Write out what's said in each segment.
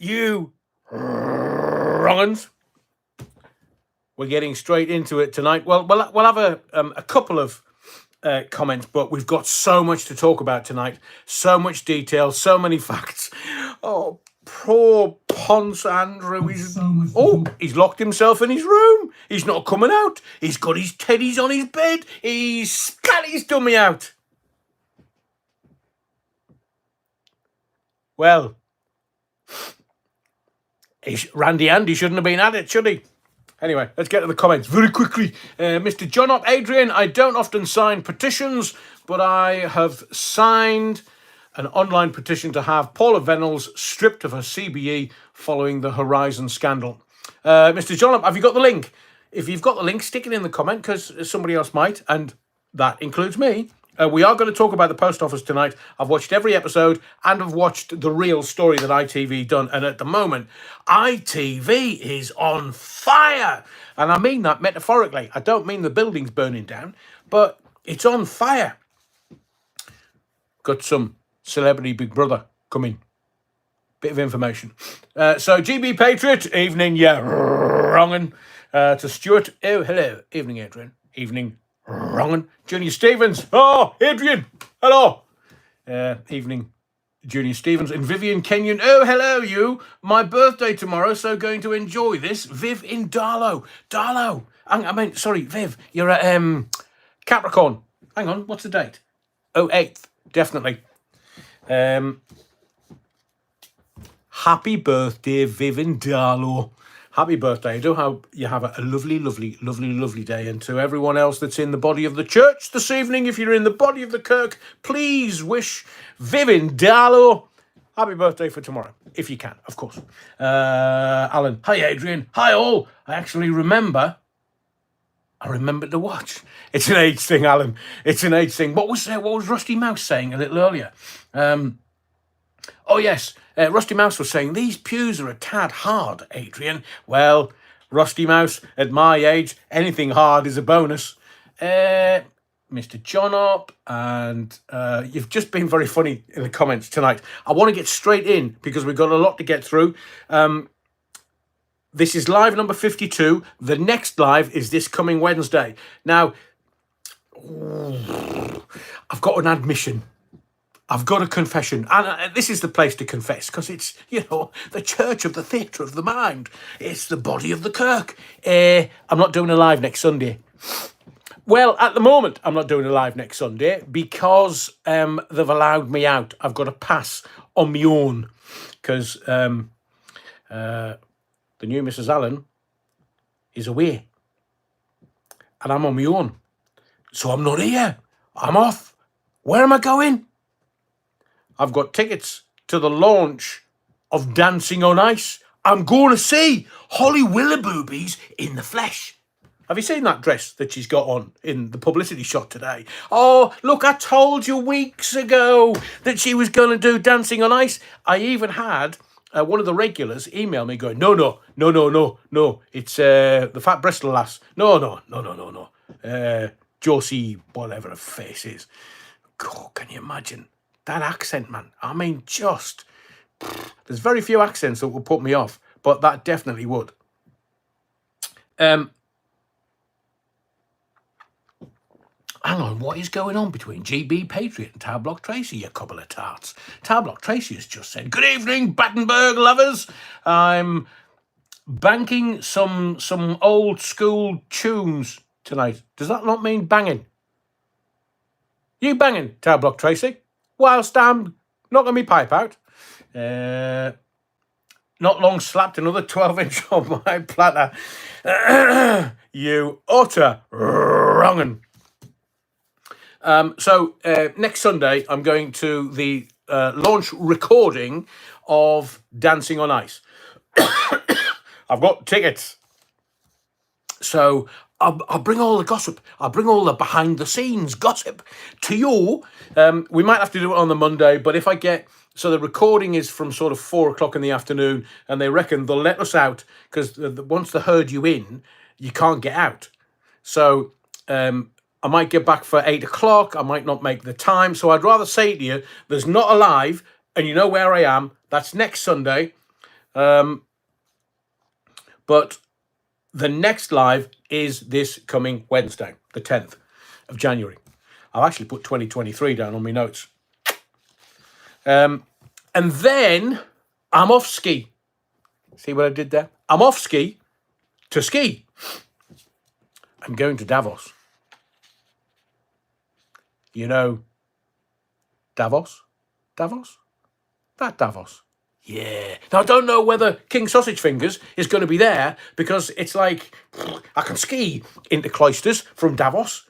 you wrong-uns. We're getting straight into it tonight. Well, we'll have a couple of comments, but we've got so much to talk about tonight. So much detail, so many facts. Oh, poor Ponce Andrew. He's locked himself in his room. He's not coming out. He's got his teddies on his bed. He's spat his dummy out. Well, Randy Andy shouldn't have been at it, should he? Anyway, let's get to the comments very quickly. Mr. John Up, Adrian, I don't often sign petitions, but I have signed an online petition to have Paula Venables stripped of her CBE following the Horizon scandal. Mr. John Up, have you got the link? If you've got the link, stick it in the comment, because somebody else might, and that includes me. We are going to talk about the post office tonight. I've watched every episode and I've watched the real story that ITV done. And at the moment, ITV is on fire. And I mean that metaphorically. I don't mean the building's burning down, but it's on fire. Got some celebrity Big Brother coming. Bit of information. So GB Patriot, evening, yeah, wrongin'. To Stuart, oh, hello. Evening, Adrian. Evening, wrongin'. Junior Stevens, oh, Adrian, hello. Evening, Junior Stevens. And Vivian Kenyon, oh, hello, you. My birthday tomorrow, so going to enjoy this. Viv in Darlow. Sorry, Viv, you're at Capricorn. Hang on, what's the date? Oh, 8th, definitely. Happy birthday, Viv in Darlow. Happy birthday. I do hope you have a lovely, lovely, lovely, lovely day. And to everyone else that's in the body of the church this evening, if you're in the body of the kirk, please wish Viv in Darlow happy birthday for tomorrow, if you can, of course. Alan, hi Adrian, hi all. I remembered to watch. It's an age thing, Alan. It's an age thing. What was Rusty Mouse saying a little earlier? Oh, yes. Rusty Mouse was saying, these pews are a tad hard, Adrian. Well, Rusty Mouse, at my age, anything hard is a bonus. Mr. John Up, and you've just been very funny in the comments tonight. I want to get straight in because we've got a lot to get through. This is live number 52. The next live is this coming Wednesday. Now, I've got an admission. I've got a confession, and this is the place to confess, because it's, the church of the theatre of the mind. It's the body of the kirk. I'm not doing a live next Sunday. Well, at the moment, I'm not doing a live next Sunday because they've allowed me out. I've got a pass on my own, because the new Mrs. Allen is away, and I'm on my own. So I'm not here. I'm off. Where am I going? I've got tickets to the launch of Dancing on Ice. I'm going to see Holly Willaboobies in the flesh. Have you seen that dress that she's got on in the publicity shot today? Oh, look, I told you weeks ago that she was going to do Dancing on Ice. I even had one of the regulars email me going, no. It's the fat Bristol lass. No. Josie, whatever her face is. God, can you imagine? That accent, man. I mean, there's very few accents that would put me off, but that definitely would. Hang on, what is going on between GB Patriot and Tarblock Tracy, you couple of tarts? Tarblock Tracy has just said, good evening, Battenberg lovers. I'm banking some old school tunes tonight. Does that not mean banging? You banging, Tarblock Tracy? Whilst I'm knocking me pipe out. Not long slapped another 12-inch on my platter. You utter wrong'un. So next Sunday, I'm going to the launch recording of Dancing on Ice. I've got tickets. So I'll bring all the gossip. I'll bring all the behind-the-scenes gossip to you. We might have to do it on the Monday, but if I get... So the recording is from sort of 4 o'clock in the afternoon, and they reckon they'll let us out, because once they heard you in, you can't get out. So I might get back for 8 o'clock. I might not make the time. So I'd rather say to you, there's not a live, and you know where I am. That's next Sunday. But the next live is this coming Wednesday, the 10th of January. I've actually put 2023 down on my notes. And then I'm off ski. See what I did there? I'm off ski to ski. I'm going to Davos. You know Davos? Davos? That Davos. Yeah. Now, I don't know whether King Sausage Fingers is going to be there because it's like, I can ski into Cloisters from Davos.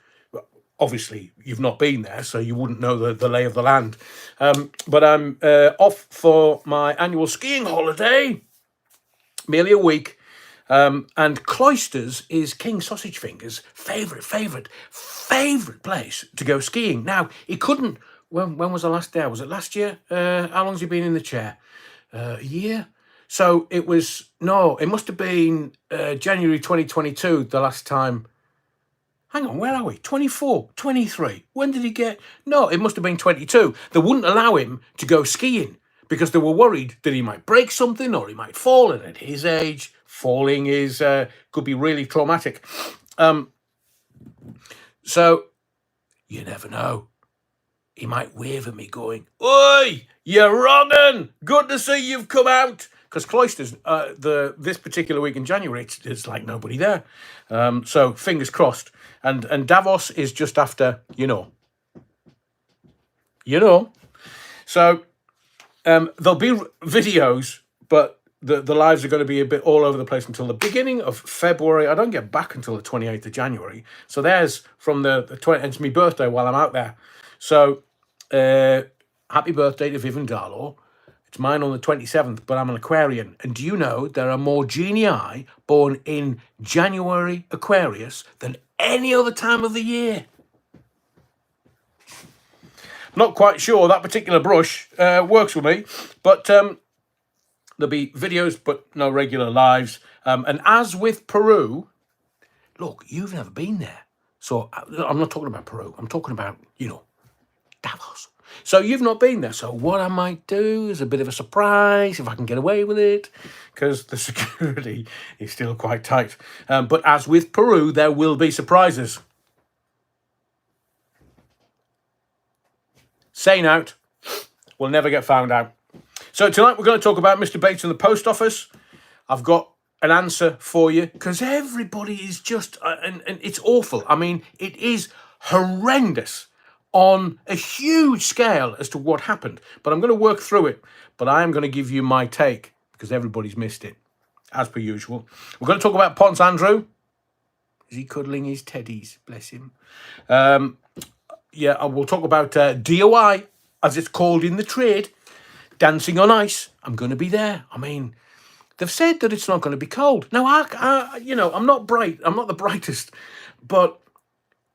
Obviously, you've not been there, so you wouldn't know the lay of the land. But I'm off for my annual skiing holiday, merely a week. And Cloisters is King Sausage Fingers' favourite place to go skiing. Now, he couldn't... When was the last day? Was it last year? How long's he been in the chair? A year? So it was... No, it must have been January 2022, the last time... Hang on, where are we? 24, 23. When did he get... No, it must have been 22. They wouldn't allow him to go skiing because they were worried that he might break something or he might fall. And at his age, falling is could be really traumatic. So, you never know. He might wave at me going, "Oi, you're wrongin'. Good to see you've come out." Because Cloisters, this particular week in January, it's like nobody there. So fingers crossed. And Davos is just after, you know. So there'll be videos, but the lives are going to be a bit all over the place until the beginning of February. I don't get back until the 28th of January. So there's from the 20th, it's my birthday while I'm out there. So happy birthday to Vivian Darlaw. It's mine on the 27th, but I'm an Aquarian. And do you know there are more genii born in January Aquarius than any other time of the year? Not quite sure that particular brush works with me, but there'll be videos, but no regular lives. And as with Peru, look, you've never been there. So I'm not talking about Peru. I'm talking about, Davos. So you've not been there. So what I might do is a bit of a surprise if I can get away with it, because the security is still quite tight. But as with Peru, there will be surprises. Saying out, will never get found out. So tonight we're going to talk about Mr. Bates and the post office. I've got an answer for you because everybody is just, and it's awful. I mean, it is horrendous on a huge scale as to what happened. But I'm going to work through it. But I am going to give you my take because everybody's missed it, as per usual. We're going to talk about Ponce Andrew. Is he cuddling his teddies? Bless him. Yeah, we'll talk about DOI, as it's called in the trade, dancing on ice. I'm going to be there. I mean, they've said that it's not going to be cold. Now, I'm not bright. I'm not the brightest. But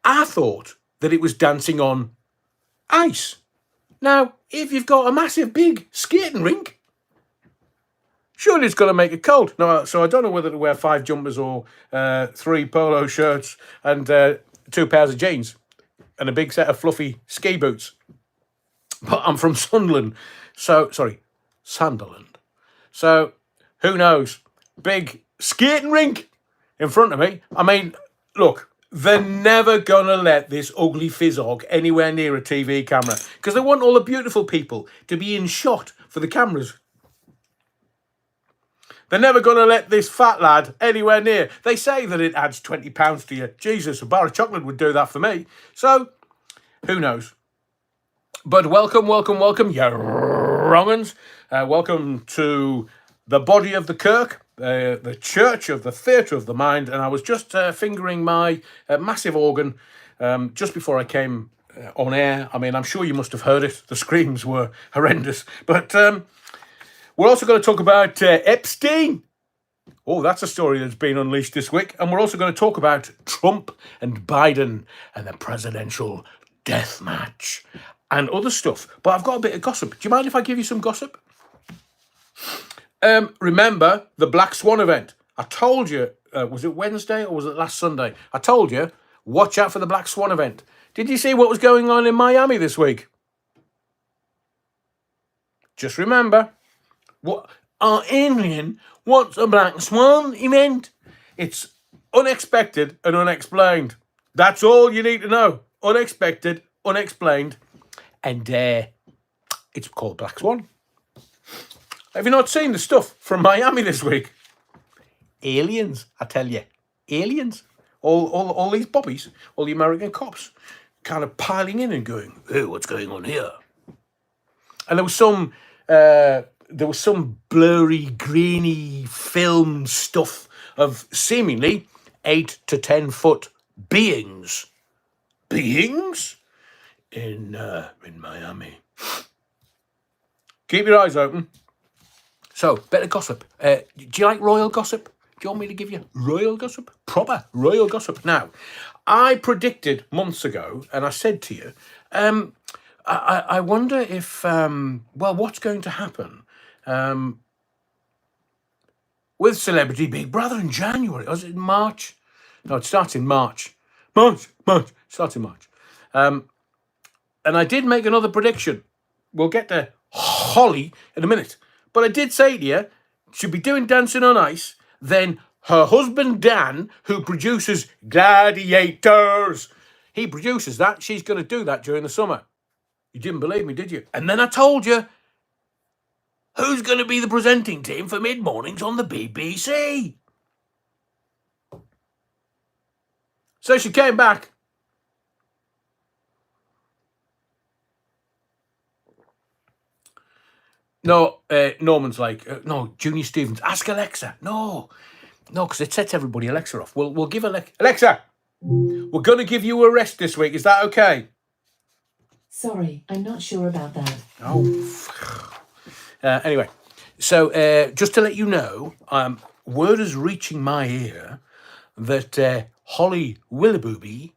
I thought that it was dancing on ice. Now, if you've got a massive big skating rink, surely it's going to make it cold. No, so I don't know whether to wear 5 jumpers or 3 polo shirts and 2 pairs of jeans and a big set of fluffy ski boots. But I'm from Sunderland. Sunderland. So, who knows? Big skating rink in front of me. I mean, look, they're never going to let this ugly fizzog anywhere near a TV camera because they want all the beautiful people to be in shot for the cameras. They're never going to let this fat lad anywhere near. They say that it adds £20 to you. Jesus, a bar of chocolate would do that for me. So, who knows? But welcome, you wrong-uns. Welcome to the body of the Kirk, the church of the theatre of the mind. And I was just fingering my massive organ just before I came on air. I mean, I'm sure you must have heard it. The screams were horrendous. But we're also going to talk about Epstein. Oh, that's a story that's been unleashed this week. And we're also going to talk about Trump and Biden and the presidential death match and other stuff. But I've got a bit of gossip. Do you mind if I give you some gossip? Remember the Black Swan event? I told you, was it Wednesday or was it last Sunday? I told you, watch out for the Black Swan event. Did you see what was going on in Miami this week? Just remember, what Adrian, what's a black swan? He meant it's unexpected and unexplained. That's all you need to know. Unexpected, unexplained, and it's called Black Swan. Have you not seen the stuff from Miami this week? Aliens, I tell you, aliens. All these bobbies, all the American cops, kind of piling in and going, "Hey, what's going on here?" And there was some blurry, grainy film stuff of seemingly 8 to 10 foot beings in Miami. Keep your eyes open. So, bit of gossip. Do you like royal gossip? Do you want me to give you royal gossip? Proper royal gossip. Now, I predicted months ago, and I said to you, I wonder if, what's going to happen with Celebrity Big Brother in January? Or is it March? No, it starts in March. Starts in March. And I did make another prediction. We'll get to Holly in a minute. But I did say to you, she'll be doing Dancing on Ice. Then her husband, Dan, who produces Gladiators, he produces that. She's going to do that during the summer. You didn't believe me, did you? And then I told you, who's going to be the presenting team for mid-mornings on the BBC? So she came back. No, Norman's like, no, Junior Stevens, ask Alexa. No, because it sets everybody Alexa off. We'll give Alexa, we're going to give you a rest this week. Is that okay? Sorry, I'm not sure about that. Oh, anyway, so just to let you know, word is reaching my ear that Holly Willoughby,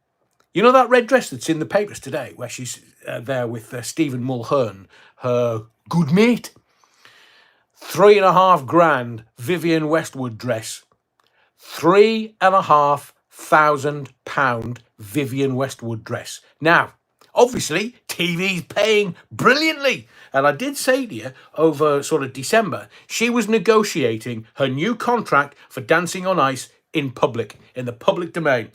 you know that red dress that's in the papers today, where she's there with Stephen Mulhern, her good mate, £3,500 Vivienne Westwood dress, £3,500 Vivienne Westwood dress. Now, obviously, TV's paying brilliantly. And I did say to you, over sort of December, she was negotiating her new contract for Dancing on Ice in public, in the public domain.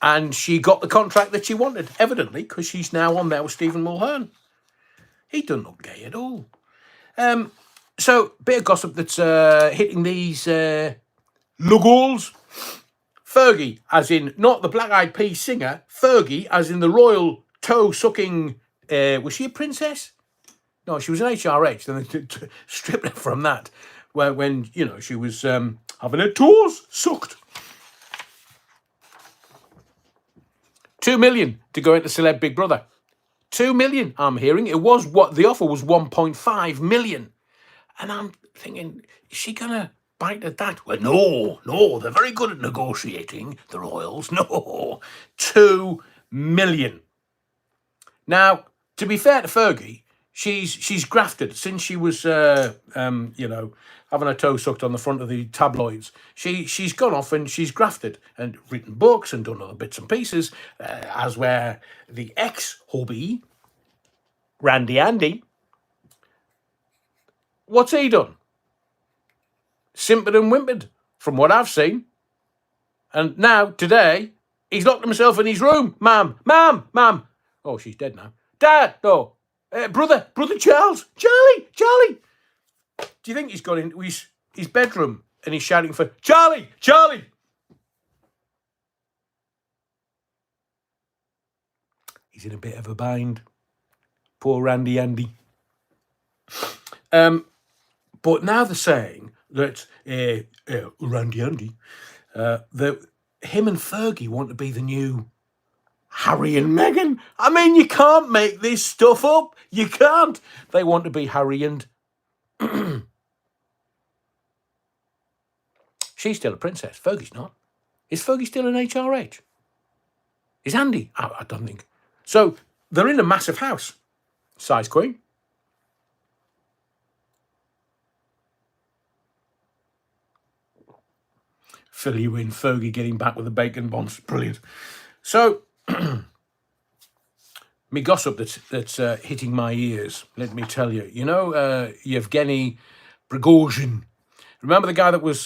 And she got the contract that she wanted, evidently, because she's now on there with Stephen Mulhern. He doesn't look gay at all. So, bit of gossip that's hitting these lugals. Fergie, as in, not the Black Eyed Peas singer, Fergie, as in the royal toe-sucking, was she a princess? No, she was an HRH, then they stripped her from that, when she was having her toes sucked. 2 million to go into Celeb Big Brother. 2 million, I'm hearing. It was the offer was 1.5 million. And I'm thinking, is she going to bite at that? Well, no, they're very good at negotiating, the Royals. No, 2 million. Now, to be fair to Fergie, she's grafted since she was, having her toe sucked on the front of the tabloids. She's gone off and she's grafted and written books and done other bits and pieces, as where the ex-hubby, Randy Andy, what's he done? Simpered and whimpered, from what I've seen. And now, today, he's locked himself in his room. Ma'am. Oh, she's dead now. Dad, no. Brother Charles. Charlie. Do you think he's gone into his bedroom and he's shouting for Charlie? He's in a bit of a bind. Poor Randy Andy. But now they're saying that Randy Andy, that him and Fergie want to be the new Harry and Meghan. I mean, you can't make this stuff up. You can't. They want to be Harry and... She's still a princess. Fergie's not. Is Fergie still an HRH? Is Andy? I don't think. So, they're in a massive house. Size queen. Fill you in, Fergie getting back with the bacon bombs. Brilliant. So, me gossip that's hitting my ears, let me tell you. You know, Yevgeny Prigozhin. Remember the guy that was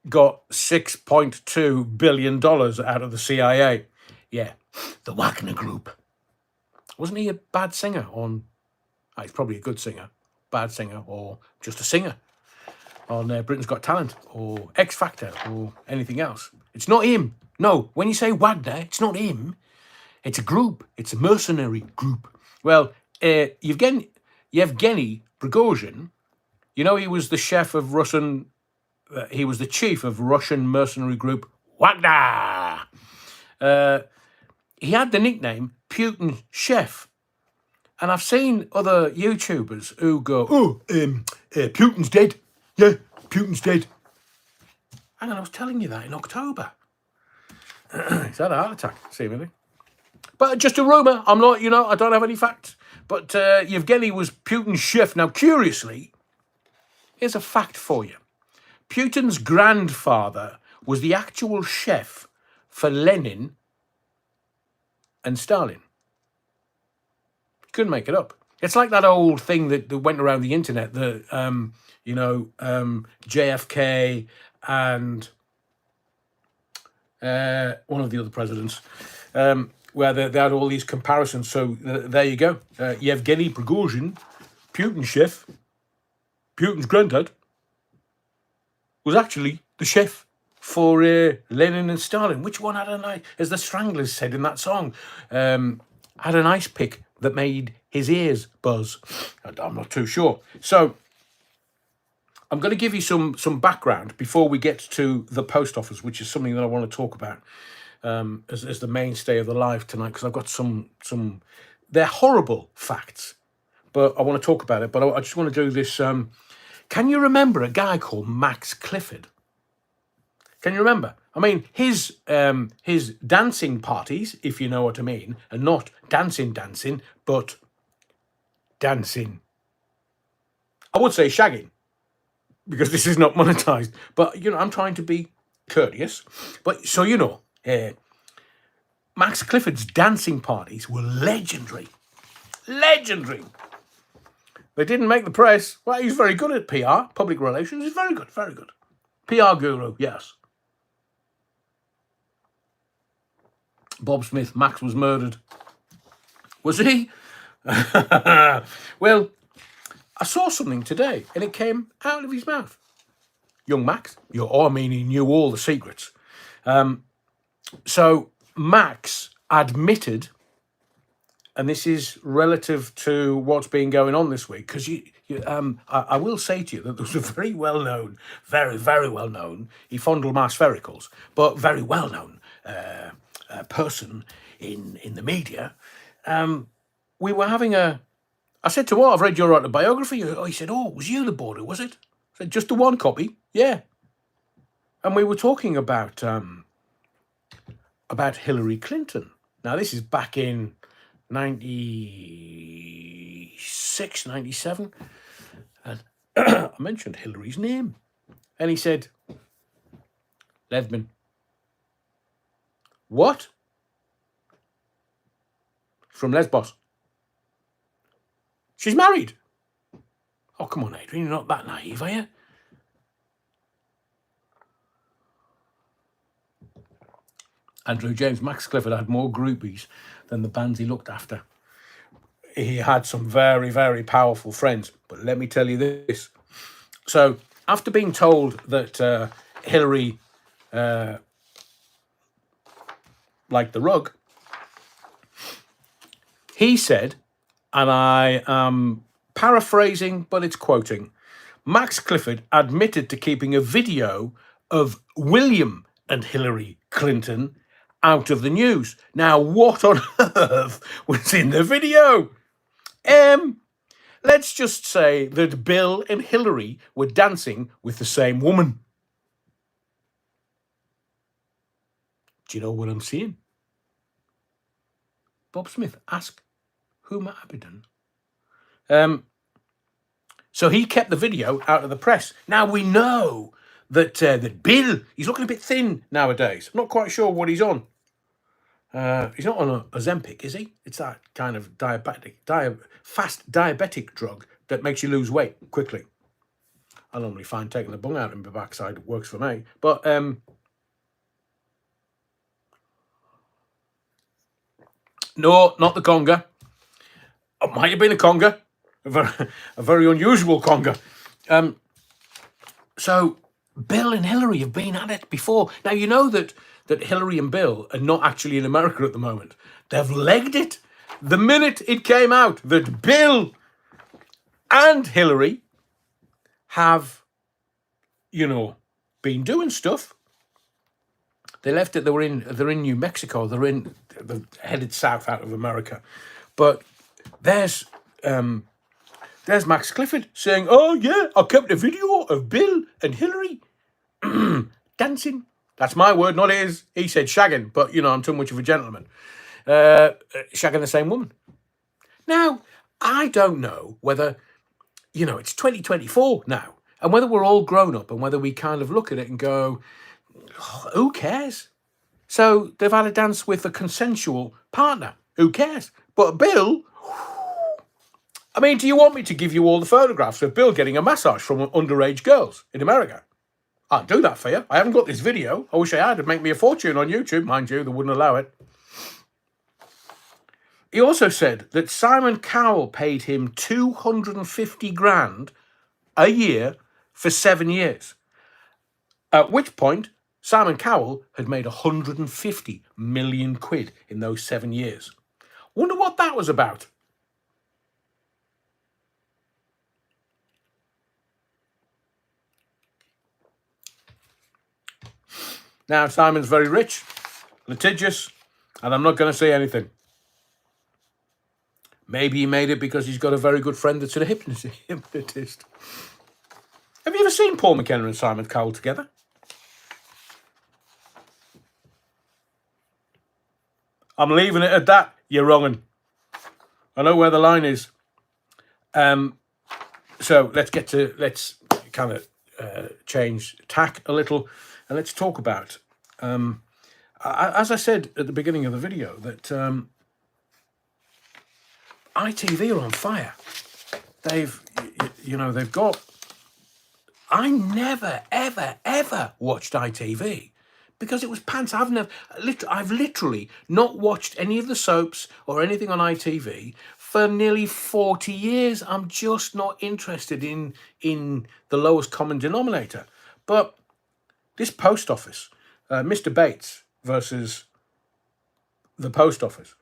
got $6.2 billion out of the CIA? Yeah, the Wagner Group. Wasn't he a bad singer on... he's probably a good singer, bad singer, or just a singer on Britain's Got Talent, or X Factor, or anything else. It's not him. No, when you say Wagner, it's not him. It's a group. It's a mercenary group. Well, Yevgeny Prigozhin, you know, he was the chef of Russian... he was the chief of Russian mercenary group Wagner. He had the nickname Putin Chef. And I've seen other YouTubers who go, Putin's dead. Yeah, Putin's dead. Hang on, I was telling you that in October. He's had a heart attack, seemingly. But just a rumour. I'm not, I don't have any facts. But Yevgeny was Putin's chef. Now, curiously, here's a fact for you. Putin's grandfather was the actual chef for Lenin and Stalin. Couldn't make it up. It's like that old thing that went around the internet, that JFK and one of the other presidents, where they had all these comparisons. So there you go. Yevgeny Prigozhin, Putin's chef, Putin's granddad, was actually the chef for Lenin and Stalin. Which one had an ice, as the Stranglers said in that song, had an ice pick that made his ears buzz? I'm not too sure. So I'm going to give you some background before we get to the post office, which is something that I want to talk about as the mainstay of the live tonight, because I've got some they're horrible facts, but I want to talk about it. But I just want to do this. Can you remember a guy called Max Clifford? Can you remember? I mean, his dancing parties, if you know what I mean, and not dancing, but dancing. I would say shagging, because this is not monetized. But, I'm trying to be courteous. But, so, Max Clifford's dancing parties were legendary. Legendary. They didn't make the press. Well, he's very good at PR, public relations. He's very good, very good. PR guru, yes. Bob Smith, Max was murdered. Was he? Well, I saw something today, and it came out of his mouth. Young Max, he knew all the secrets. So Max admitted, and this is relative to what's been going on this week, because I will say to you that there was a very well-known, very, very well-known, he fondled my sphericals, but very well-known person in the media. We were having I said to him, I've read your autobiography. He said, was you the border, was it? I said, just the one copy? Yeah. And we were talking about Hillary Clinton. Now, this is back in 96, 97. And I mentioned Hillary's name. And he said, Lesbian. What? From Lesbos. She's married. Oh, come on, Adrian, you're not that naive, are you? Andrew James, Max Clifford had more groupies than the bands he looked after. He had some very, very powerful friends. But let me tell you this. So, after being told that Hillary liked the rug, he said, and I am paraphrasing, but it's quoting, Max Clifford admitted to keeping a video of William and Hillary Clinton out of the news. Now, what on earth was in the video? Let's just say that Bill and Hillary were dancing with the same woman. Do you know what I'm seeing? Bob Smith, ask Huma Abedin. So he kept the video out of the press. Now we know that Bill, he's looking a bit thin nowadays. I'm not quite sure what he's on. He's not on a Ozempic, is he? It's that kind of fast diabetic drug, that makes you lose weight quickly. I normally find taking the bung out in my backside works for me. But no, not the conga. It might have been a conga, a very unusual conga. So Bill and Hillary have been at it before. Now, you know that Hillary and Bill are not actually in America at the moment. They've legged it. The minute it came out that Bill and Hillary have, been doing stuff, they left it. They're in New Mexico. They're headed south out of America. But there's Max Clifford saying, "Oh yeah, I kept a video of Bill and Hillary dancing." That's my word, not his. He said shagging, but I'm too much of a gentleman. Shagging the same woman. Now, I don't know whether, it's 2024 now, and whether we're all grown up and whether we kind of look at it and go, oh, who cares? So they've had a dance with a consensual partner. Who cares? But Bill, I mean, do you want me to give you all the photographs of Bill getting a massage from underage girls in America? I'll do that for you. I haven't got this video. I wish I had. It'd make me a fortune on YouTube. Mind you, they wouldn't allow it. He also said that Simon Cowell paid him 250 grand a year for 7 years. At which point, Simon Cowell had made 150 million quid in those 7 years. Wonder what that was about. Now, Simon's very rich, litigious, and I'm not going to say anything. Maybe he made it because he's got a very good friend that's a hypnotist. Have you ever seen Paul McKenna and Simon Cowell together? I'm leaving it at that. You're wronging. I know where the line is. So let's kind of change tack a little, and let's talk about, as I said at the beginning of the video, that ITV are on fire. They've got. I never, ever, ever watched ITV because it was pants. I've literally not watched any of the soaps or anything on ITV for nearly 40 years. I'm just not interested in the lowest common denominator. But this post office, Mr. Bates versus the post office,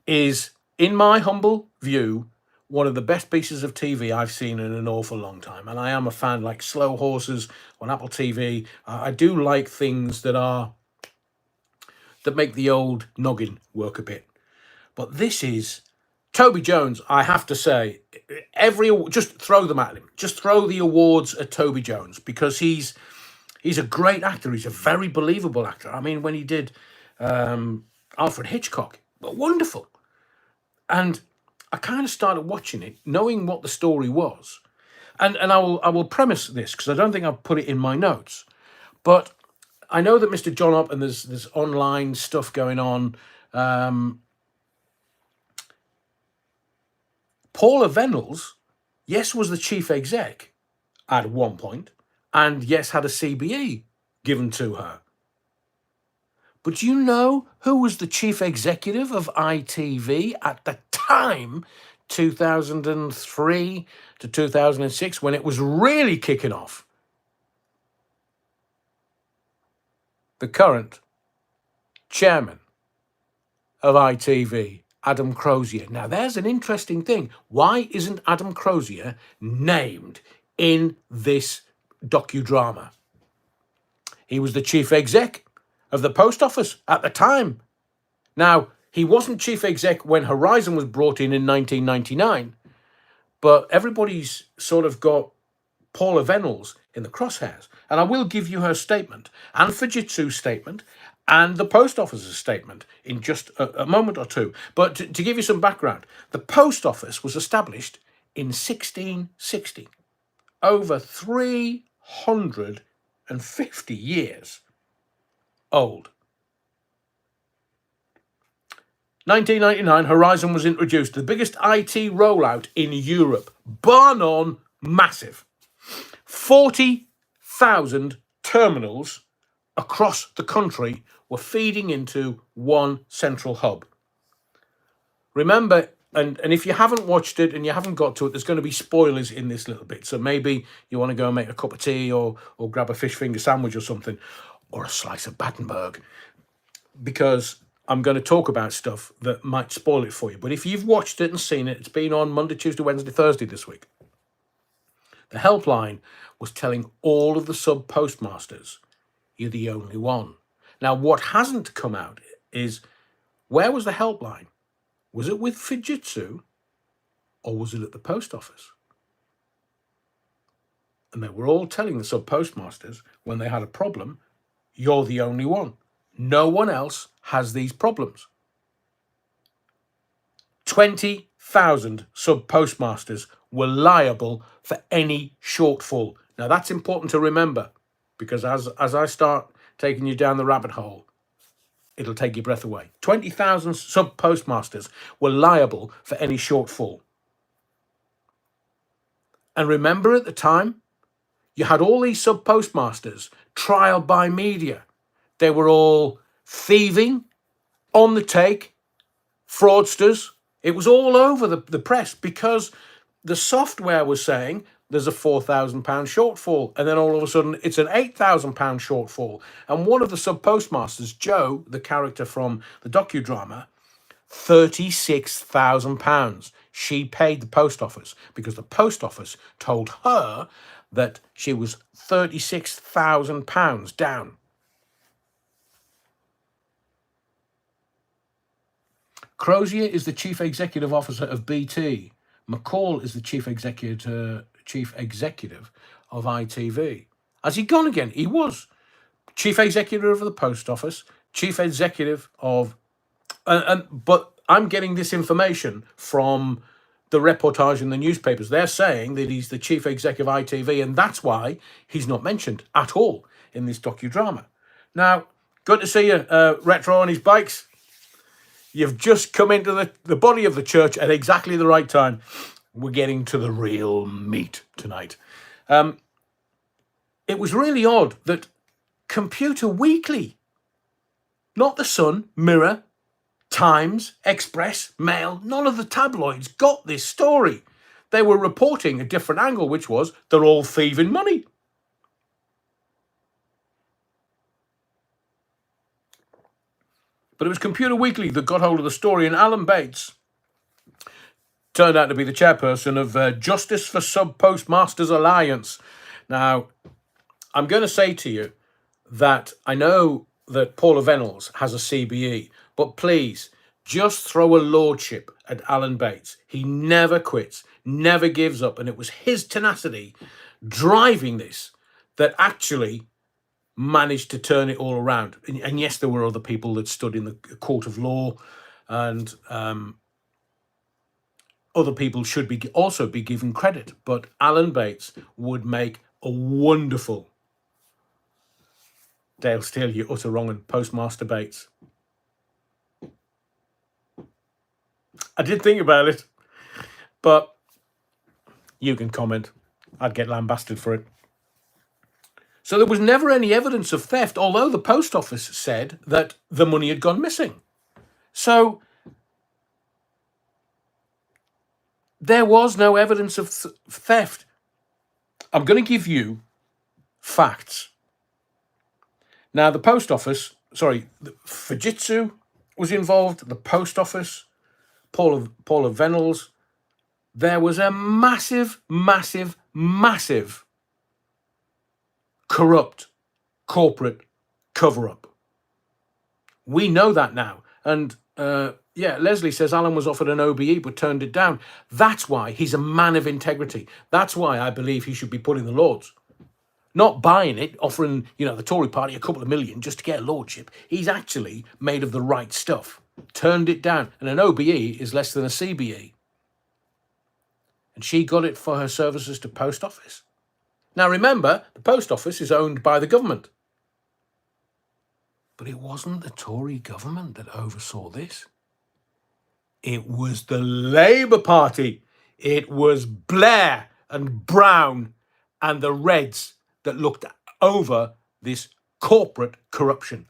is, in my humble view, one of the best pieces of TV I've seen in an awful long time. And I am a fan, like Slow Horses on Apple TV. I do like things that make the old noggin work a bit. But this is Toby Jones, I have to say, just throw them at him. Just throw the awards at Toby Jones, because he's a great actor. He's a very believable actor. I mean, when he did Alfred Hitchcock, wonderful. And I kind of started watching it, knowing what the story was. And I will premise this, because I don't think I've put it in my notes. But I know that Mr. John Up, and there's online stuff going on. Paula Venables, yes, was the chief exec at one point, and yes, had a CBE given to her. But do you know who was the chief executive of ITV at the time, 2003 to 2006, when it was really kicking off? The current chairman of ITV, Adam Crozier. Now, there's an interesting thing. Why isn't Adam Crozier named in this docudrama? He was the chief exec of the post office at the time. Now, he wasn't chief exec when Horizon was brought in 1999, but everybody's sort of got Paula Venables in the crosshairs. And I will give you her statement, and Fujitsu's statement, and the post office's statement in just a moment or two. But to give you some background, the post office was established in 1660, over 350 years old. 1999, Horizon was introduced, the biggest IT rollout in Europe, bar none, massive. 40,000 terminals across the country were feeding into one central hub. Remember, and if you haven't watched it and you haven't got to it, there's going to be spoilers in this little bit. So maybe you want to go and make a cup of tea or grab a fish finger sandwich or something, or a slice of Battenberg, because I'm going to talk about stuff that might spoil it for you. But if you've watched it and seen it, it's been on Monday, Tuesday, Wednesday, Thursday this week. The helpline was telling all of the sub postmasters, you're the only one. Now, what hasn't come out is, where was the helpline? Was it with Fujitsu or was it at the post office? And they were all telling the sub postmasters when they had a problem, you're the only one. No one else has these problems. 20,000 sub postmasters were liable for any shortfall. Now that's important to remember, because as I start taking you down the rabbit hole, it'll take your breath away. 20,000 sub postmasters were liable for any shortfall. And remember, at the time, you had all these sub postmasters trialed by media. They were all thieving, on the take, fraudsters. It was all over the press because the software was saying there's a £4,000 shortfall, and then all of a sudden it's an £8,000 shortfall. And one of the sub postmasters, Joe, the character from the docudrama, £36,000. She paid the post office because the post office told her that she was £36,000 down. Crozier is the chief executive officer of BT. McCall is the chief executive of ITV. Has he gone again? He was chief executive of the post office, chief executive of, but I'm getting this information from the reportage in the newspapers. They're saying that he's the chief executive of ITV, and that's why he's not mentioned at all in this docudrama. Now, good to see you, Retro on his bikes. You've just come into the body of the church at exactly the right time. We're getting to the real meat tonight. It was really odd that Computer Weekly, not The Sun, Mirror, Times, Express, Mail, none of the tabloids got this story. They were reporting a different angle, which was they're all thieving money. But it was Computer Weekly that got hold of the story, and Alan Bates turned out to be the chairperson of Justice for Sub Postmasters Alliance. Now, I'm going to say to you that I know that Paula Venables has a CBE, but please just throw a lordship at Alan Bates. He never quits, never gives up, and it was his tenacity driving this that actually managed to turn it all around. And yes, there were other people that stood in the court of law, and other people should also be given credit. But Alan Bates would make a wonderful Dale Steele, you utter wrong, and Postmaster Bates. I did think about it, but you can comment. I'd get lambasted for it. So there was never any evidence of theft, although the post office said that the money had gone missing. So there was no evidence of theft. I'm going to give you facts. Now, the post office, Fujitsu was involved, the post office, Paula Venables. There was a massive corrupt corporate cover-up. We know that now. And Leslie says Alan was offered an OBE but turned it down. That's why he's a man of integrity. That's why I believe he should be put in the Lords. Not buying it, offering, the Tory party a couple of million just to get a lordship. He's actually made of the right stuff. Turned it down. And an OBE is less than a CBE. And she got it for her services to post office. Now remember, the post office is owned by the government. But it wasn't the Tory government that oversaw this. It was the Labour Party. It was Blair and Brown and the Reds that looked over this corporate corruption.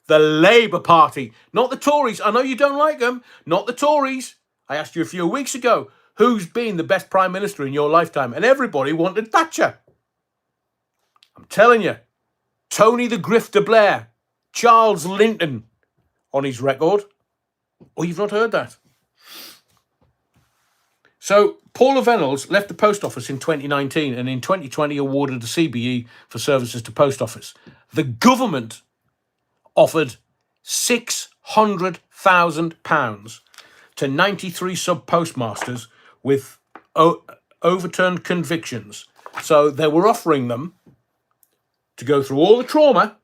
The Labour Party, not the Tories. I know you don't like them, not the Tories. I asked you a few weeks ago, who's been the best Prime Minister in your lifetime? And everybody wanted Thatcher. I'm telling you, Tony the Grifter Blair, Charles Linton on his record. Oh, you've not heard that? So Paula Venables left the post office in 2019 and in 2020 awarded a CBE for services to post office. The government offered £600,000 to 93 sub-postmasters with overturned convictions. So they were offering them to go through all the trauma,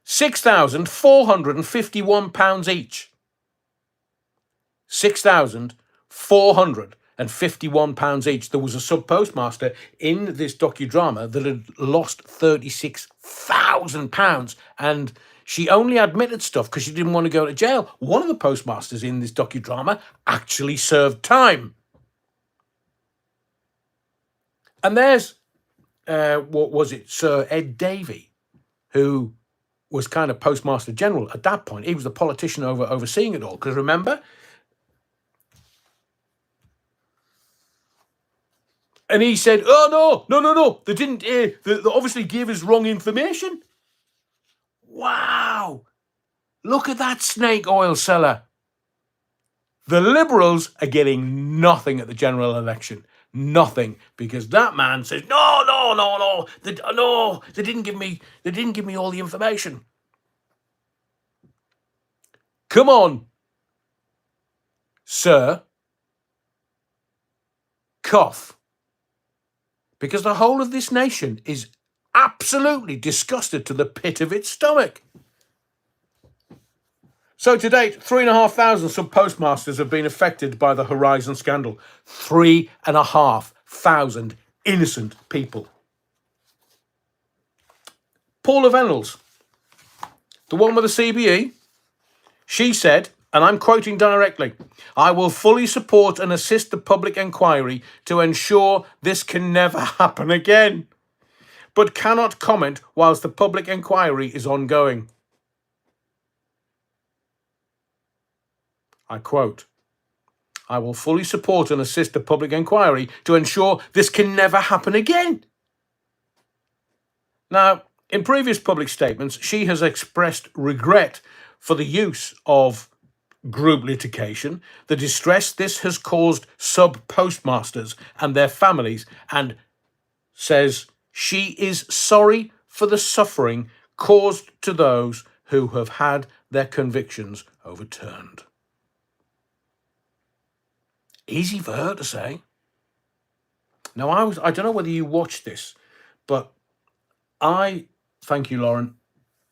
£6,451 each. £6,451 each. There was a sub-postmaster in this docudrama that had lost £36,000 and she only admitted stuff because she didn't want to go to jail. One of the postmasters in this docudrama actually served time. And there's, what was it, Sir Ed Davey, who was kind of Postmaster General at that point. He was the politician overseeing it all. Because remember? And he said, oh, no. They didn't, they obviously gave us wrong information. Wow. Look at that snake oil seller. The Liberals are getting nothing at the general election. Nothing, because that man says no. They didn't give me all the information. Come on, sir. Cough. Because the whole of this nation is absolutely disgusted to the pit of its stomach. So to date, 3,500 sub-postmasters have been affected by the Horizon scandal. 3,500 innocent people. Paula Venables, the one with the CBE, she said, and I'm quoting directly, "I will fully support and assist the public inquiry to ensure this can never happen again, but cannot comment whilst the public inquiry is ongoing." I quote, "I will fully support and assist the public inquiry to ensure this can never happen again." Now, in previous public statements, she has expressed regret for the use of group litigation, the distress this has caused sub-postmasters and their families, and says she is sorry for the suffering caused to those who have had their convictions overturned. Easy for her to say. Now, I don't know whether you watched this, but thank you, Lauren.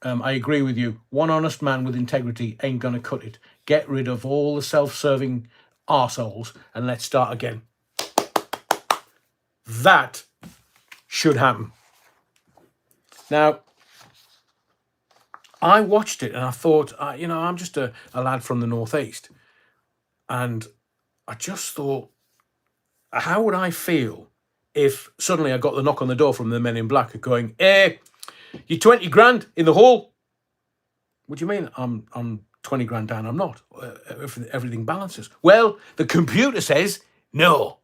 I agree with you. One honest man with integrity ain't going to cut it. Get rid of all the self-serving arseholes and let's start again. That should happen. Now, I watched it and I thought, I'm just a lad from the Northeast. And I just thought, how would I feel if suddenly I got the knock on the door from the men in black going, you're 20 grand in the hole? What do you mean I'm 20 grand down? I'm not. Everything balances. Well, the computer says no.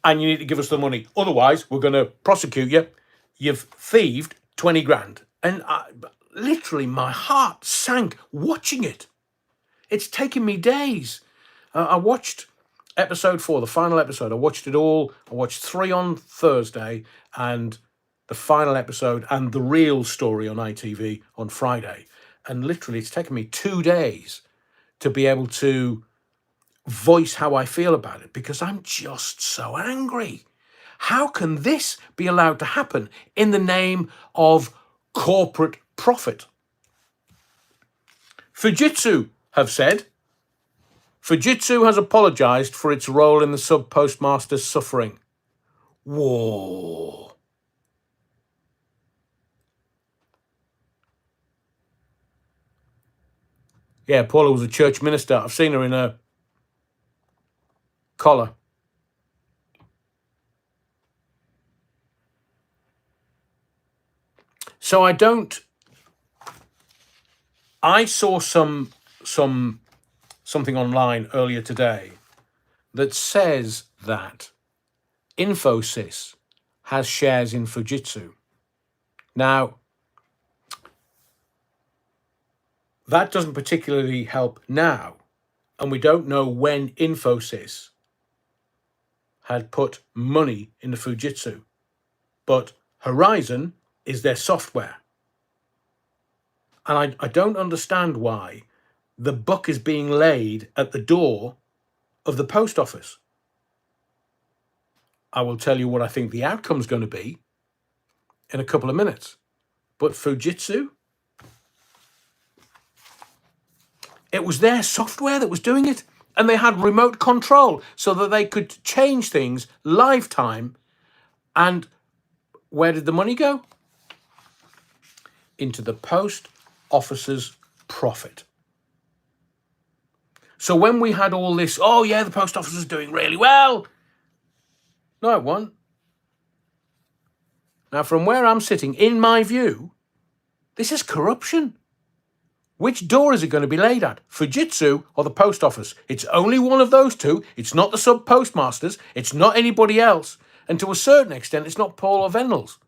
And you need to give us the money. Otherwise, we're going to prosecute you. You've thieved 20 grand. And literally my heart sank watching it. It's taken me days. I watched episode 4, the final episode. I watched it all. I watched 3 on Thursday and the final episode and the real story on ITV on Friday. And literally it's taken me 2 days to be able to voice how I feel about it because I'm just so angry. How can this be allowed to happen in the name of corporate profit? Fujitsu have said, Fujitsu has apologised for its role in the sub-postmaster's suffering. Whoa. Yeah, Paula was a church minister. I've seen her in a collar. So I saw something online earlier today that says that Infosys has shares in Fujitsu. Now, that doesn't particularly help now, and we don't know when Infosys had put money into Fujitsu, but Horizon is their software. And I don't understand why the buck is being laid at the door of the post office. I will tell you what I think the outcome's going to be in a couple of minutes. But Fujitsu, it was their software that was doing it. And they had remote control so that they could change things live time. And where did the money go? Into the post office's profit. So when we had all this, oh yeah, the post office is doing really well. No, it wasn't. Now, from where I'm sitting, in my view, this is corruption. Which door is it going to be laid at? Fujitsu or the post office? It's only one of those two. It's not the sub-postmasters. It's not anybody else. And to a certain extent, it's not Paul or Venables.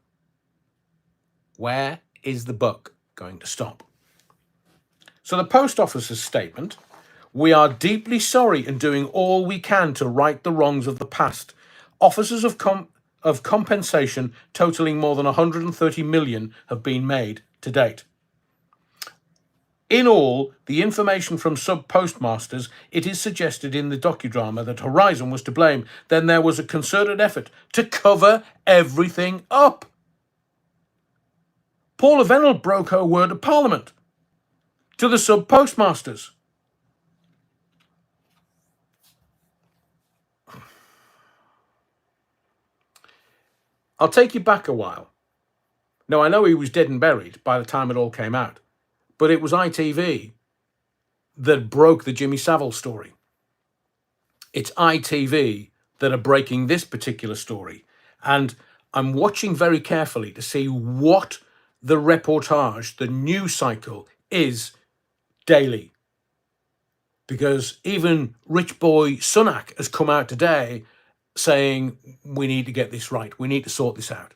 Where is the buck going to stop? So the post office's statement, we are deeply sorry and doing all we can to right the wrongs of the past. Officers of compensation totaling more than 130 million have been made to date. In all, the information from sub-postmasters, it is suggested in the docudrama that Horizon was to blame. Then there was a concerted effort to cover everything up. Paula Venel broke her word of Parliament to the sub-postmasters. I'll take you back a while. Now, I know he was dead and buried by the time it all came out, but it was ITV that broke the Jimmy Savile story. It's ITV that are breaking this particular story. And I'm watching very carefully to see what the reportage, the news cycle is daily. Because even Rich Boy Sunak has come out today saying, we need to get this right. We need to sort this out.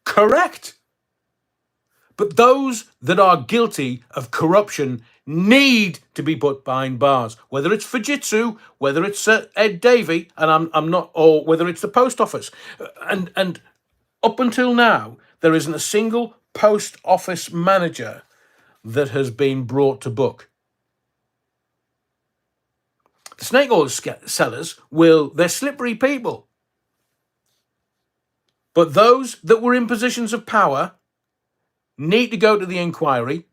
Correct. But those that are guilty of corruption need to be put behind bars, whether it's Fujitsu, whether it's Ed Davey, and I'm not, or whether it's the post office. And up until now, there isn't a single post office manager that has been brought to book. The snake oil sellers they're slippery people. But those that were in positions of power need to go to the inquiry,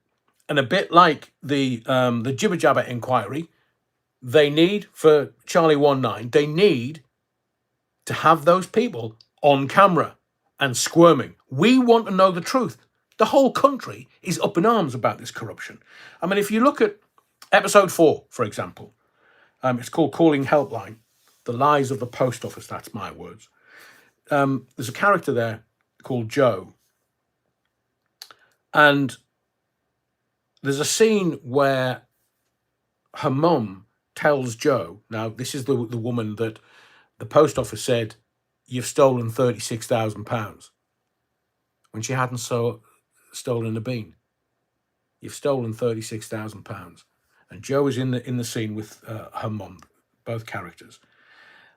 and a bit like the Jibber Jabber inquiry, they need, for Charlie 19, they need to have those people on camera and squirming. We want to know the truth. The whole country is up in arms about this corruption. I mean, if you look at episode 4, for example, it's called Calling Helpline, The Lies of the Post Office, that's my words. There's a character there called Joe. And there's a scene where her mum tells Joe, now this is the woman that the post office said, you've stolen £36,000, when she hadn't stolen a bean. You've stolen £36,000. And Joe is in the scene with her mum, both characters.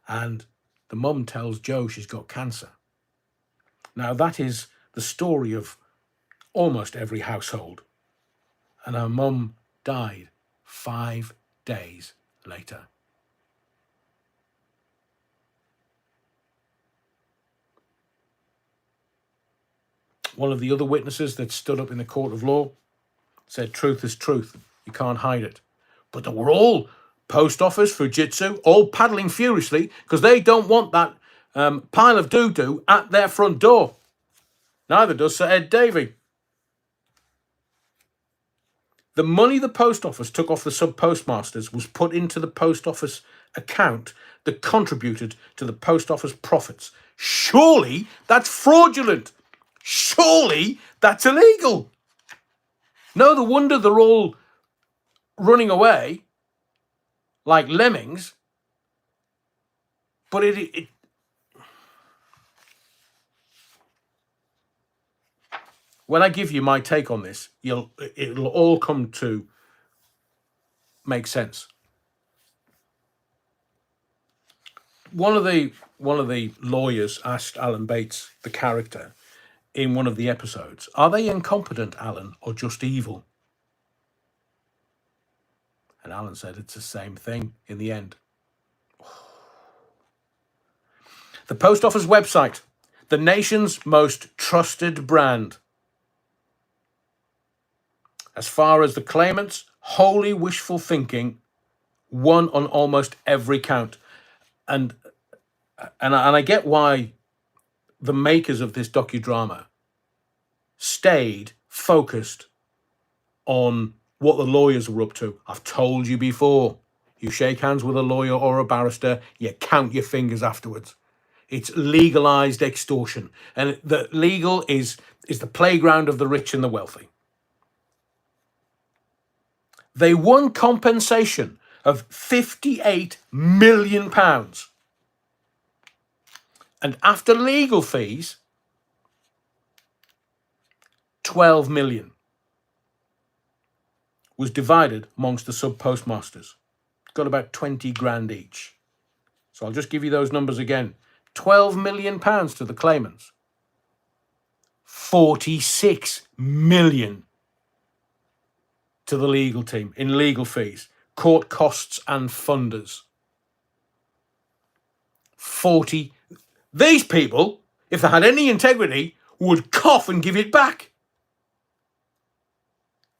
And the mum tells Joe she's got cancer. Now that is the story of almost every household. And her mum died 5 days later. One of the other witnesses that stood up in the court of law said, truth is truth. You can't hide it. But they were all post office, Fujitsu, all paddling furiously because they don't want that pile of doo-doo at their front door. Neither does Sir Ed Davey. The money the post office took off the sub-postmasters was put into the post office account that contributed to the post office profits. Surely that's fraudulent. Surely that's illegal. No wonder they're all running away like lemmings. But when I give you my take on this, it'll all come to make sense. One of the lawyers asked Alan Bates, the character, in one of the episodes, "Are they incompetent, Alan, or just evil?" And Alan said it's the same thing in the end. The post office website, the nation's most trusted brand. As far as the claimants, wholly wishful thinking won on almost every count. And I get why the makers of this docudrama stayed focused on what the lawyers were up to. I've told you before, you shake hands with a lawyer or a barrister, you count your fingers afterwards. It's legalized extortion. And the legal is the playground of the rich and the wealthy. They won compensation of £58 million. And after legal fees, 12 million was divided amongst the sub-postmasters. Got about 20 grand each. So I'll just give you those numbers again. 12 million pounds to the claimants. 46 million to the legal team in legal fees, court costs and funders. These people, if they had any integrity, would cough and give it back.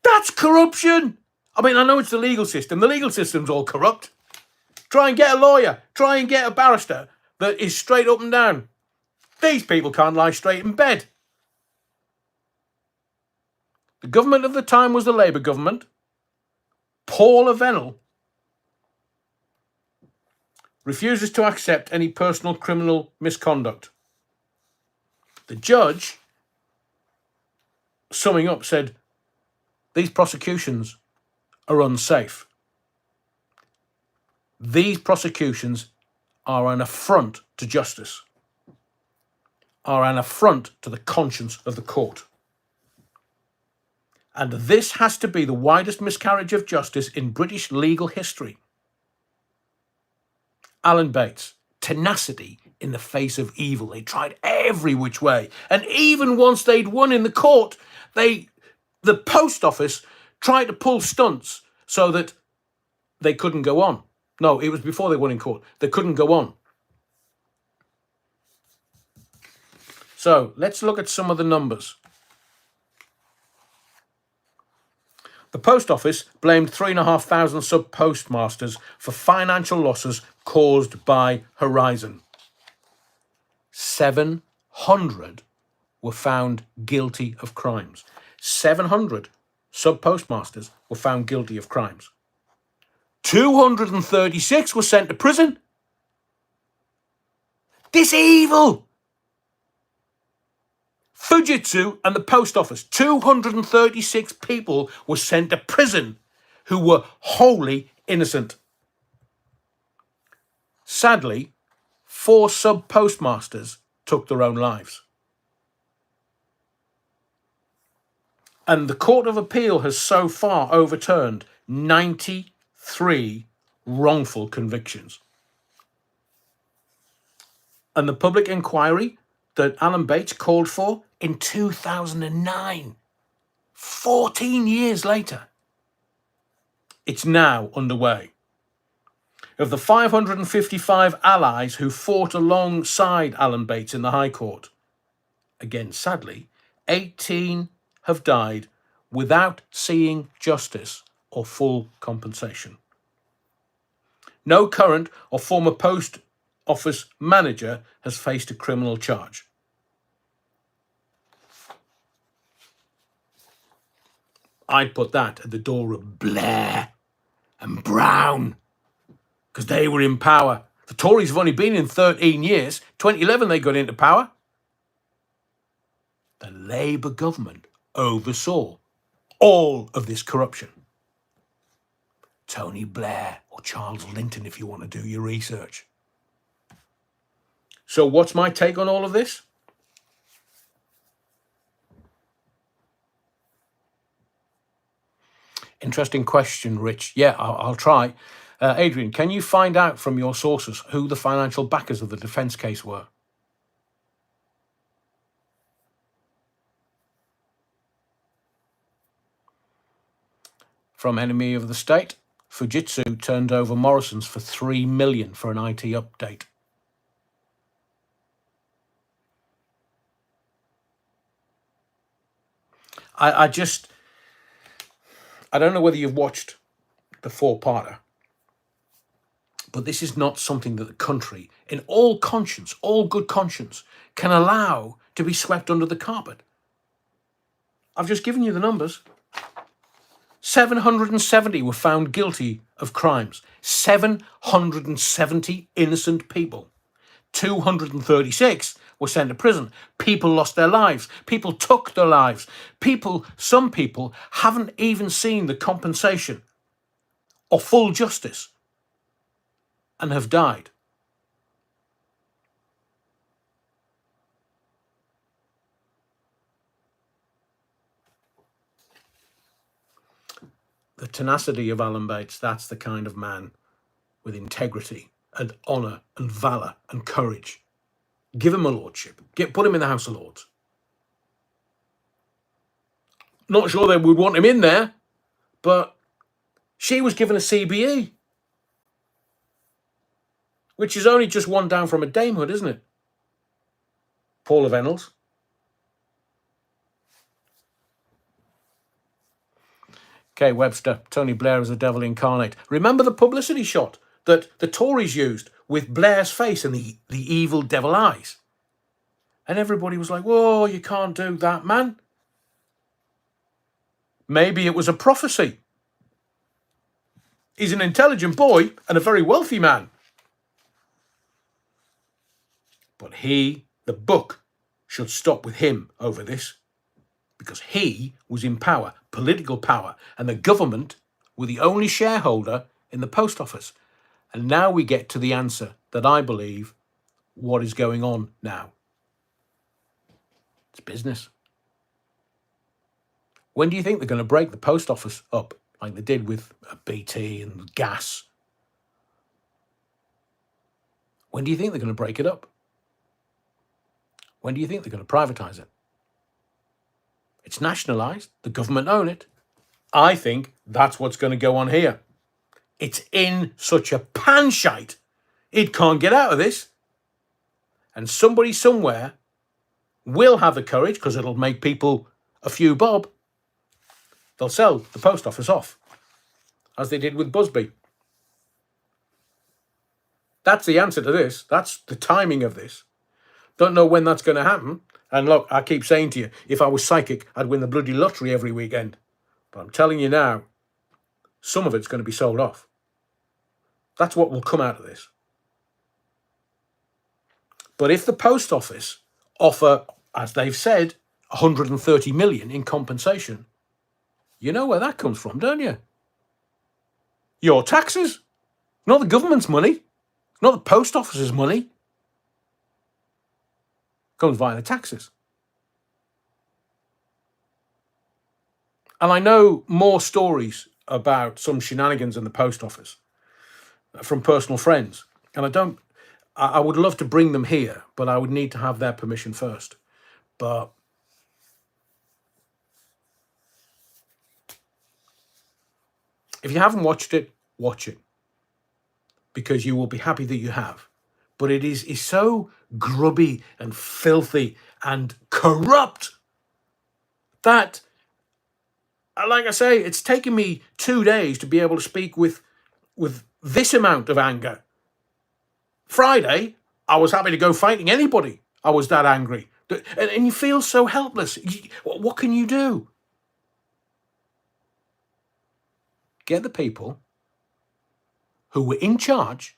That's corruption. I mean, I know it's the legal system. The legal system's all corrupt. Try and get a lawyer. Try and get a barrister that is straight up and down. These people can't lie straight in bed. The government of the time was the Labour government. Paul Avenel refuses to accept any personal criminal misconduct. The judge, summing up, said, "These prosecutions are unsafe. These prosecutions are an affront to justice, are an affront to the conscience of the court. And this has to be the widest miscarriage of justice in British legal history." Alan Bates, tenacity in the face of evil. They tried every which way. And even once they'd won in the court, the post office tried to pull stunts so that they couldn't go on. No, it was before they won in court. They couldn't go on. So let's look at some of the numbers. The post office blamed 3,500 sub-postmasters for financial losses caused by Horizon. 700 were found guilty of crimes. 700 sub-postmasters were found guilty of crimes. 236 were sent to prison. This evil! Fujitsu and the post office, 236 people were sent to prison who were wholly innocent. Sadly, 4 sub-postmasters took their own lives. And the Court of Appeal has so far overturned 93 wrongful convictions. And the public inquiry that Alan Bates called for in 2009, 14 years later, it's now underway. Of the 555 allies who fought alongside Alan Bates in the High Court, again, sadly, 18 have died without seeing justice or full compensation. No current or former post office manager has faced a criminal charge. I'd put that at the door of Blair and Brown, because they were in power. The Tories have only been in 13 years. 2011 they got into power. The Labour government oversaw all of this corruption. Tony Blair or Charles Linton, if you want to do your research. So what's my take on all of this? Interesting question, Rich. Yeah, I'll try. Adrian, can you find out from your sources who the financial backers of the defence case were? From Enemy of the State, Fujitsu turned over Morrison's for $3 million for an IT update. I don't know whether you've watched the four-parter, but this is not something that the country, in all conscience, all good conscience, can allow to be swept under the carpet. I've just given you the numbers. 770 were found guilty of crimes. 770 innocent people. 236 were sent to prison. People lost their lives. People took their lives. Some people haven't even seen the compensation or full justice and have died. The tenacity of Alan Bates, that's the kind of man with integrity and honour and valour and courage. Give him a lordship. Put him in the House of Lords. Not sure they would want him in there, but she was given a CBE, which is only just one down from a damehood, isn't it? Paula Venables. Okay, Webster, Tony Blair is the devil incarnate. Remember the publicity shot that the Tories used with Blair's face and the evil devil eyes? And everybody was like, whoa, you can't do that, man. Maybe it was a prophecy. He's an intelligent boy and a very wealthy man. But the book, should stop with him over this, because he was in power, political power, and the government were the only shareholder in the post office. And now we get to the answer that I believe what is going on now. It's business. When do you think they're going to break the post office up, like they did with BT and gas? When do you think they're going to break it up? When do you think they're going to privatise it? It's nationalised. The government own it. I think that's what's going to go on here. It's in such a panshite, it can't get out of this. And somebody somewhere will have the courage, because it'll make people a few bob. They'll sell the post office off, as they did with Busby. That's the answer to this. That's the timing of this. Don't know when that's going to happen. And look, I keep saying to you, if I was psychic, I'd win the bloody lottery every weekend. But I'm telling you now, some of it's going to be sold off. That's what will come out of this. But if the post office offer, as they've said, 130 million in compensation, you know where that comes from, don't you? Your taxes. Not the government's money. Not the post office's money. Comes via the taxes. And I know more stories about some shenanigans in the post office from personal friends. And I would love to bring them here, but I would need to have their permission first. But if you haven't watched it, watch it. Because you will be happy that you have. But it is so grubby and filthy and corrupt that, like I say, it's taken me 2 days to be able to speak with this amount of anger. Friday, I was happy to go fighting anybody. I was that angry. And you feel so helpless. What can you do? get the people who were in charge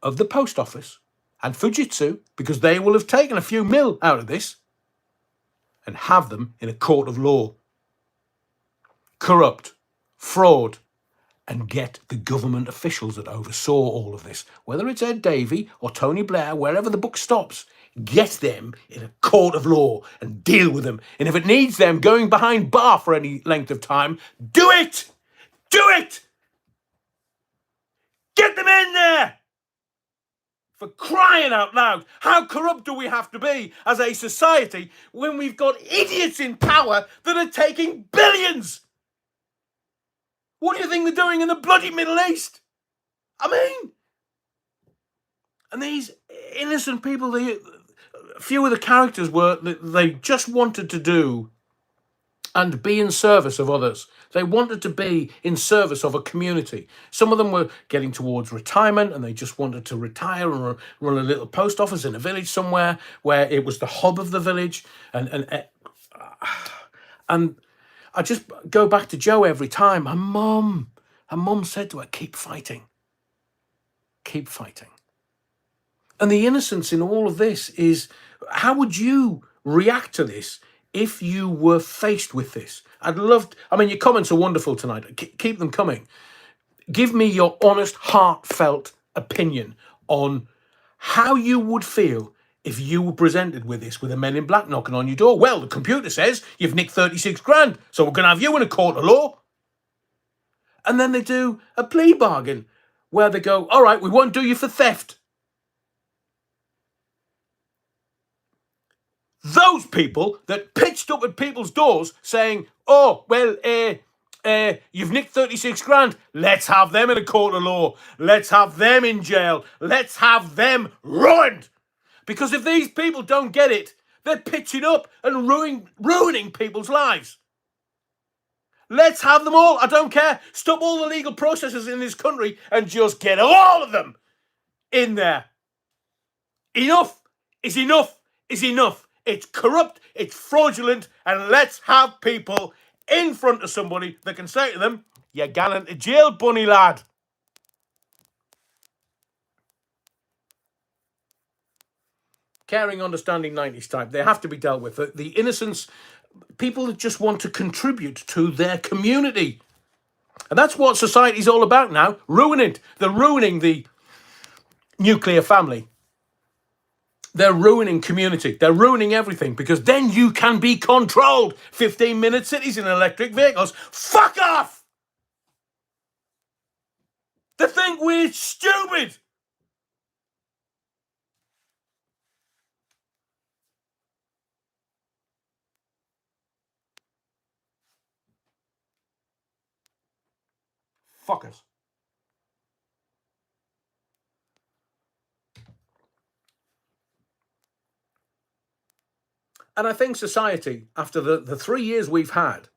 of the post office and Fujitsu, because they will have taken a few mil out of this, and have them in a court of law. Corrupt, fraud, and get the government officials that oversaw all of this, whether it's Ed Davey or Tony Blair, wherever the buck stops, get them in a court of law and deal with them. And if it needs them going behind bar for any length of time, do it! Do it! Get them in there! For crying out loud, how corrupt do we have to be as a society when we've got idiots in power that are taking billions? What do you think they're doing in the bloody Middle East? I mean, and these innocent people, a few of the characters were, they just wanted to do and be in service of others. They wanted to be in service of a community. Some of them were getting towards retirement and they just wanted to retire and run a little post office in a village somewhere where it was the hub of the village. And I just go back to Jo every time. Her mum said to her, keep fighting. Keep fighting. And the innocence in all of this is, how would you react to this if you were faced with this? Your comments are wonderful tonight. Keep them coming. Give me your honest, heartfelt opinion on how you would feel if you were presented with this, with a Men in Black knocking on your door. Well, the computer says you've nicked 36 grand, so we're going to have you in a court of law. And then they do a plea bargain where they go, all right, we won't do you for theft. Those people that pitched up at people's doors saying, oh, well, you've nicked 36 grand. Let's have them in a court of law. Let's have them in jail. Let's have them ruined. Because if these people don't get it, they're pitching up and ruining people's lives. Let's have them all. I don't care. Stop all the legal processes in this country and just get all of them in there. Enough is enough is enough. It's corrupt, it's fraudulent, and let's have people in front of somebody that can say to them, you're going to jail, bunny lad. Caring, understanding 90s type, they have to be dealt with. The innocence, people that just want to contribute to their community. And that's what society's all about now, ruining it. They're ruining the nuclear family. They're ruining community. They're ruining everything because then you can be controlled. 15-minute cities in electric vehicles. Fuck off! They think we're stupid. Fuckers. And I think society, after the 3 years we've had,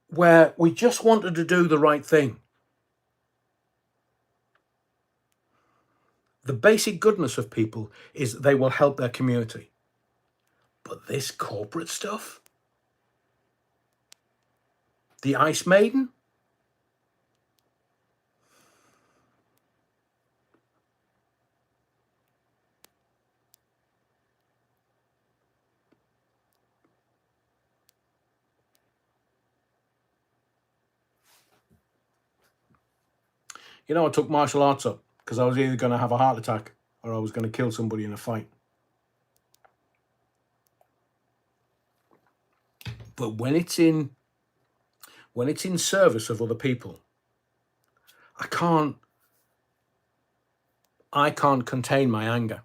where we just wanted to do the right thing, the basic goodness of people is they will help their community. But this corporate stuff, the Ice Maiden, I took martial arts up because I was either going to have a heart attack or I was going to kill somebody in a fight. But when it's in service of other people, I can't contain my anger.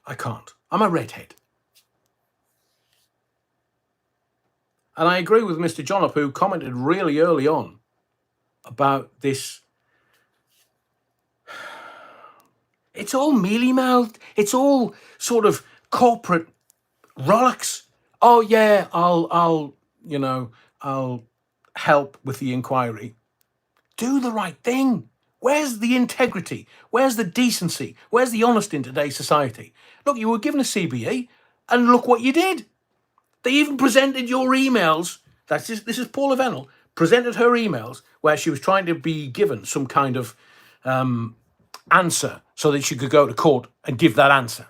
I can't. I'm a redhead. And I agree with Mr. Johnop, who commented really early on about this. It's all mealy-mouthed. It's all sort of corporate rollicks. Oh yeah, I'll help with the inquiry. Do the right thing. Where's the integrity? Where's the decency? Where's the honesty in today's society? Look, you were given a CBE, and look what you did. They even presented your emails. This is Paul Avenel, presented her emails where she was trying to be given some kind of answer so that she could go to court and give that answer.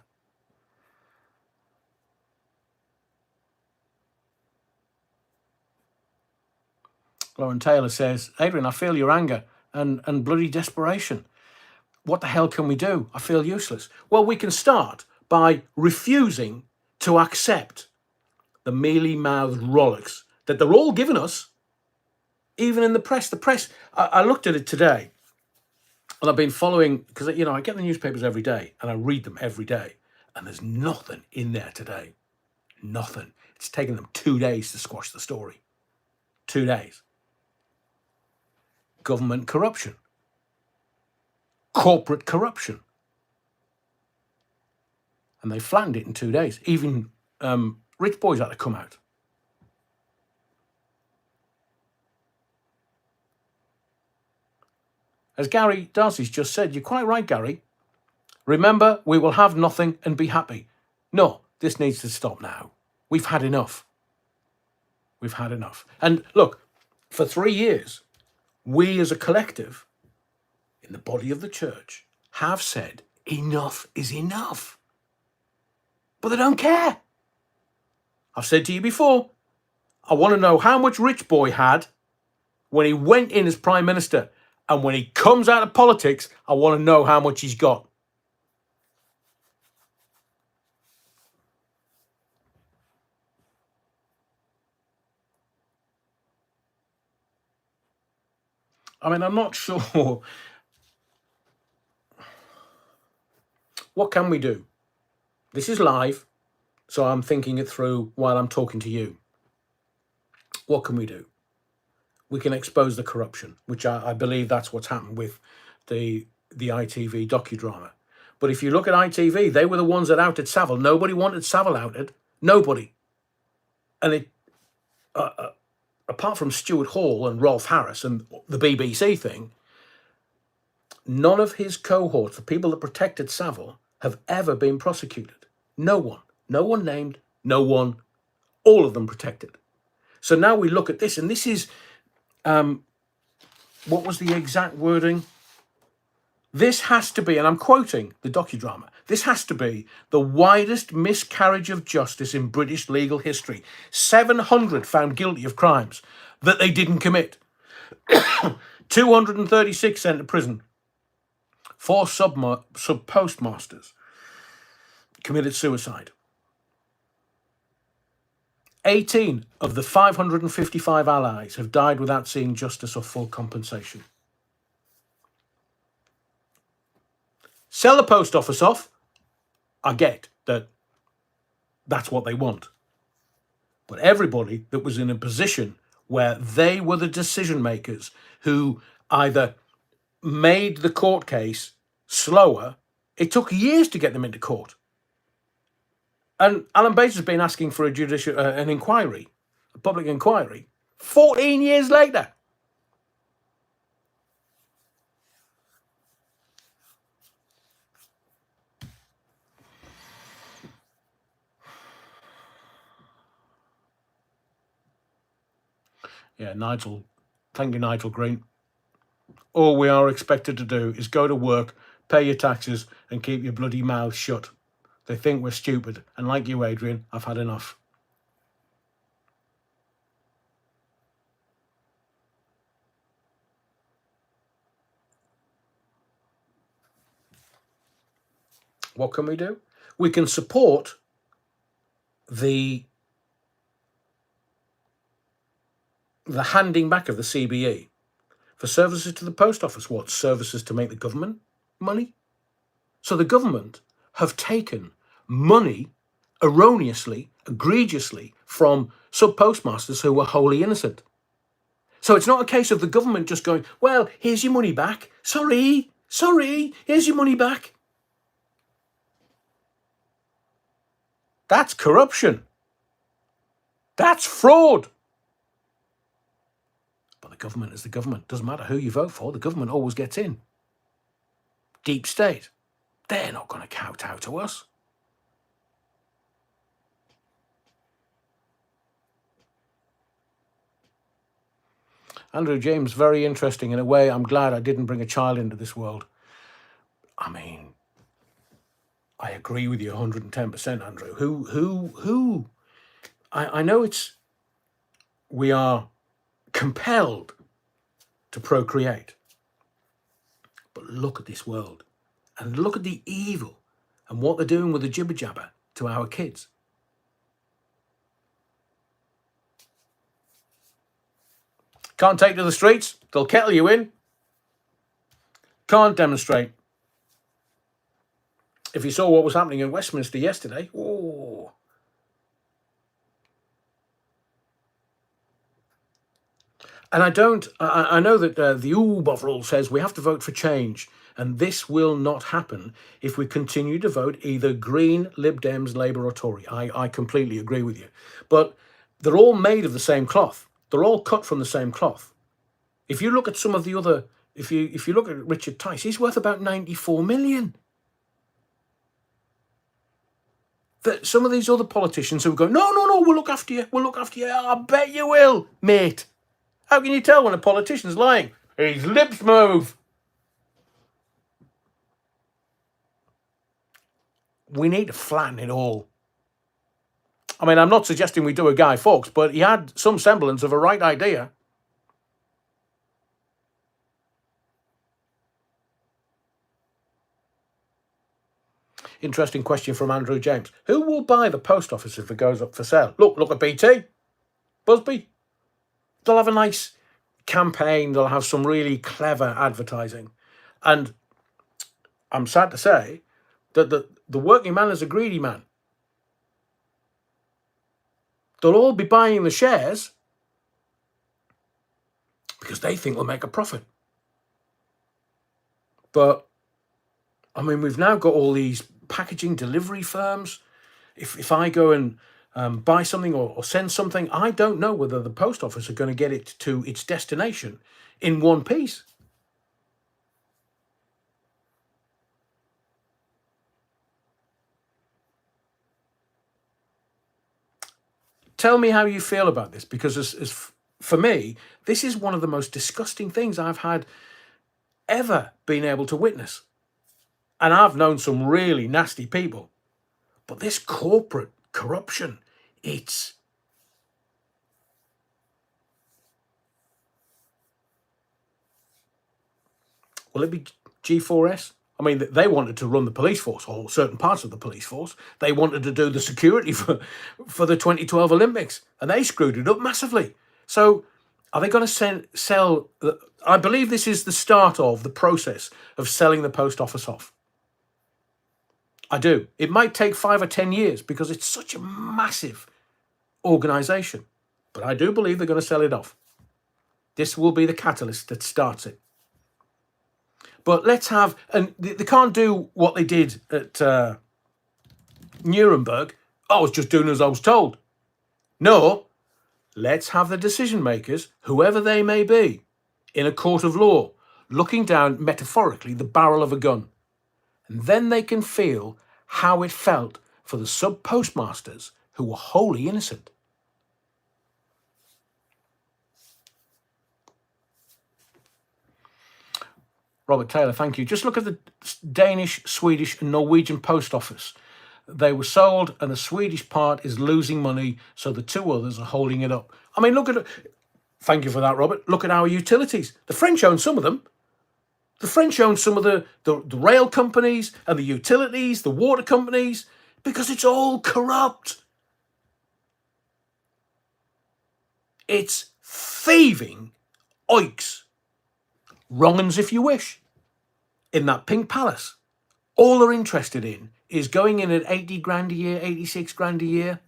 Lauren Taylor says, Adrian, I feel your anger and bloody desperation. What the hell can we do? I feel useless. Well, we can start by refusing to accept the mealy-mouthed rollicks that they're all giving us, even in the press. The press, I looked at it today, and I've been following, because, you know, I get the newspapers every day, and I read them every day, and there's nothing in there today. Nothing. It's taken them 2 days to squash the story. 2 days. Government corruption. Corporate corruption. And they flattened it in 2 days. Even rich boys had to come out. As Gary Darcy's just said, you're quite right, Gary. Remember, we will have nothing and be happy. No, this needs to stop now. We've had enough. We've had enough. And look, for 3 years, we as a collective in the body of the church have said enough is enough. But they don't care. I've said to you before, I want to know how much Rich Boy had when he went in as Prime Minister. And when he comes out of politics, I want to know how much he's got. I mean, I'm not sure. What can we do? This is live, so I'm thinking it through while I'm talking to you. What can we do? We can expose the corruption, which I believe that's what's happened with the ITV docudrama. But if you look at ITV, they were the ones that outed Savile. Nobody wanted Savile outed. Nobody. And it, apart from Stuart Hall and Rolf Harris and the BBC thing, none of his cohorts, the people that protected Savile, have ever been prosecuted. No one. No one named. No one. All of them protected. So now we look at this, and this is, what was the exact wording? This has to be, and I'm quoting the docudrama, this has to be the widest miscarriage of justice in British legal history. 700 found guilty of crimes that they didn't commit. 236 sent to prison. 4 sub-postmasters committed suicide. 18 of the 555 allies have died without seeing justice or full compensation. Sell the post office off. I get that that's what they want. But everybody that was in a position where they were the decision makers who either made the court case slower, it took years to get them into court. And Alan Bates has been asking for an inquiry, a public inquiry, 14 years later. Yeah, Nigel, thank you, Nigel Green. All we are expected to do is go to work, pay your taxes, and keep your bloody mouth shut. They think we're stupid. And like you, Adrian, I've had enough. What can we do? We can support the handing back of the CBE for services to the post office. What? Services to make the government money? So the government have taken money erroneously, egregiously from sub-postmasters who were wholly innocent. So it's not a case of the government just going, well, here's your money back. Sorry, here's your money back. That's corruption. That's fraud. But the government is the government. Doesn't matter who you vote for, the government always gets in. Deep state. They're not going to kowtow to us. Andrew James, very interesting in a way. I'm glad I didn't bring a child into this world. I mean, I agree with you 110%, Andrew. Who? I know we are compelled to procreate, but look at this world and look at the evil and what they're doing with the jibber jabber to our kids. Can't take to the streets, they'll kettle you in. Can't demonstrate. If you saw what was happening in Westminster yesterday, oh. And I know that the Oberl says we have to vote for change, and this will not happen if we continue to vote either Green, Lib Dems, Labour or Tory. I completely agree with you. But they're all made of the same cloth. They're all cut from the same cloth. If you look at some of the other, if you look at Richard Tice, he's worth about 94 million. That some of these other politicians who go, no, we'll look after you. I bet you will, mate. How can you tell when a politician's lying? His lips move. We need to flatten it all. I mean, I'm not suggesting we do a Guy Fawkes, but he had some semblance of a right idea. Interesting question from Andrew James. Who will buy the post office if it goes up for sale? Look at BT. Busby. They'll have a nice campaign. They'll have some really clever advertising. And I'm sad to say that the working man is a greedy man. They'll all be buying the shares because they think they'll make a profit. But, I mean, we've now got all these packaging delivery firms. If I go and buy something or send something, I don't know whether the post office are going to get it to its destination in one piece. Tell me how you feel about this, because as for me, this is one of the most disgusting things I've had ever been able to witness. And I've known some really nasty people. But this corporate corruption, will it be G4S? I mean, they wanted to run the police force, or certain parts of the police force. They wanted to do the security for the 2012 Olympics, and they screwed it up massively. So are they going to sell? I believe this is the start of the process of selling the post office off. I do. It might take 5 or 10 years because it's such a massive organisation. But I do believe they're going to sell it off. This will be the catalyst that starts it. But let's have, and they can't do what they did at Nuremberg. I was just doing as I was told. No, let's have the decision makers, whoever they may be, in a court of law, looking down metaphorically the barrel of a gun. And then they can feel how it felt for the sub-postmasters who were wholly innocent. Robert Taylor, thank you. Just look at the Danish, Swedish and Norwegian post office. They were sold and the Swedish part is losing money, so the two others are holding it up. I mean, look at it. Thank you for that, Robert. Look at our utilities. The French own some of them. The French own some of the rail companies and the utilities, the water companies, because it's all corrupt. It's thieving oiks. Wrong uns if you wish. In that pink palace, all they're interested in is going in at 80 grand a year, 86 grand a year.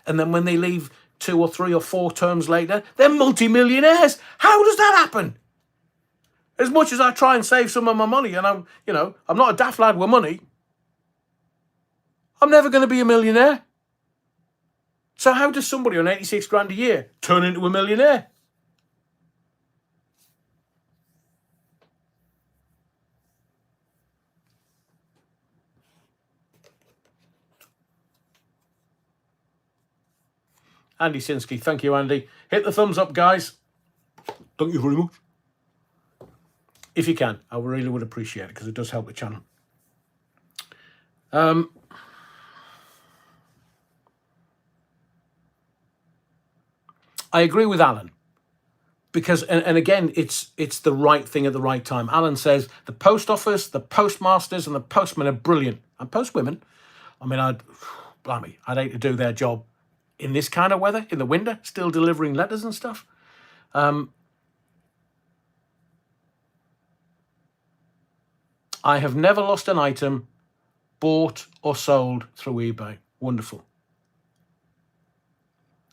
And then when they leave 2 or 3 or 4 terms later, they're multi-millionaires. How does that happen? As much as I try and save some of my money, and I'm not a daft lad with money, I'm never going to be a millionaire. So how does somebody on 86 grand a year turn into a millionaire? Andy Sinsky, thank you, Andy. Hit the thumbs up, guys. Thank you very much. If you can, I really would appreciate it because it does help the channel. I agree with Alan because, and again, it's the right thing at the right time. Alan says the post office, the postmasters, and the postmen are brilliant, and postwomen. I mean, I'd hate to do their job in this kind of weather, in the winter, still delivering letters and stuff. I have never lost an item bought or sold through eBay. Wonderful.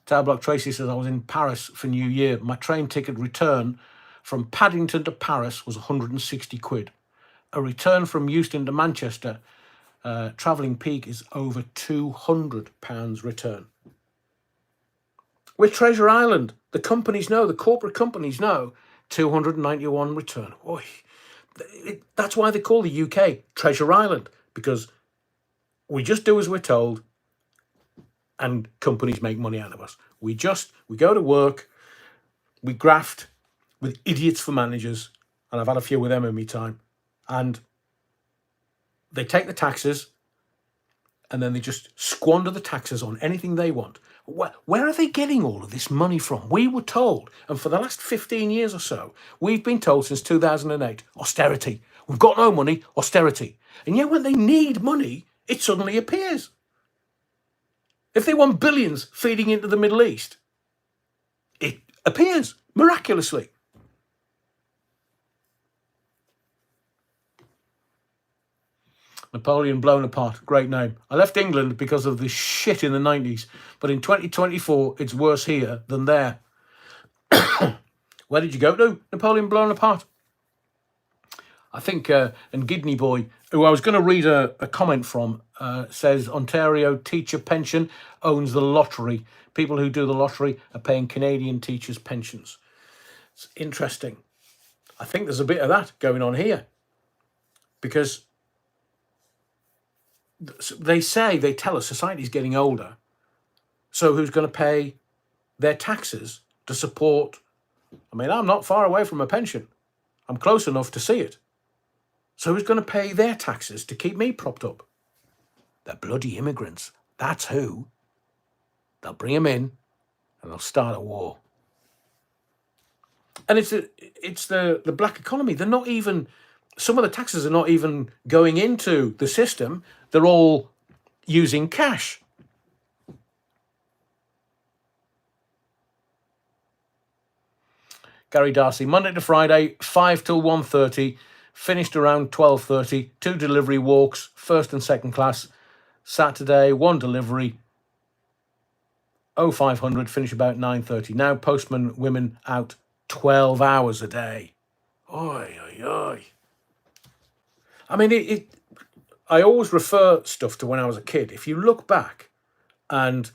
Tower Block Tracy says, I was in Paris for New Year. My train ticket return from Paddington to Paris was 160 quid. A return from Euston to Manchester, travelling peak is over £200 return. With Treasure Island, the companies know, the corporate companies know, 291 return. Oy. That's why they call the UK Treasure Island, because we just do as we're told and companies make money out of us. We go to work, we graft with idiots for managers, and I've had a few with them in my time, and they take the taxes and then they just squander the taxes on anything they want. Where are they getting all of this money from? We were told, and for the last 15 years or so, we've been told since 2008, austerity. We've got no money, austerity. And yet when they need money, it suddenly appears. If they want billions feeding into the Middle East, it appears miraculously. Napoleon blown apart, great name. I left England because of the shit in the 90s, but in 2024, it's worse here than there. Where did you go to, Napoleon blown apart? I think, and Gidney Boy, who I was going to read a comment from, says Ontario teacher pension owns the lottery. People who do the lottery are paying Canadian teachers' pensions. It's interesting. I think there's a bit of that going on here, because they tell us society's getting older. So who's going to pay their taxes to support? I mean, I'm not far away from a pension. I'm close enough to see it. So who's going to pay their taxes to keep me propped up? The bloody immigrants. That's who. They'll bring them in and they'll start a war. And it's the black economy. They're not even, some of the taxes are not even going into the system. They're all using cash. Gary Darcy, Monday to Friday, 5 till 1:30, finished around 12:30, 2 delivery walks, first and second class. Saturday, 1 delivery, 0500, finish about 9:30. Now postman women out 12 hours a day. Oi, oi, oi. I mean, I always refer stuff to when I was a kid. If you look back, and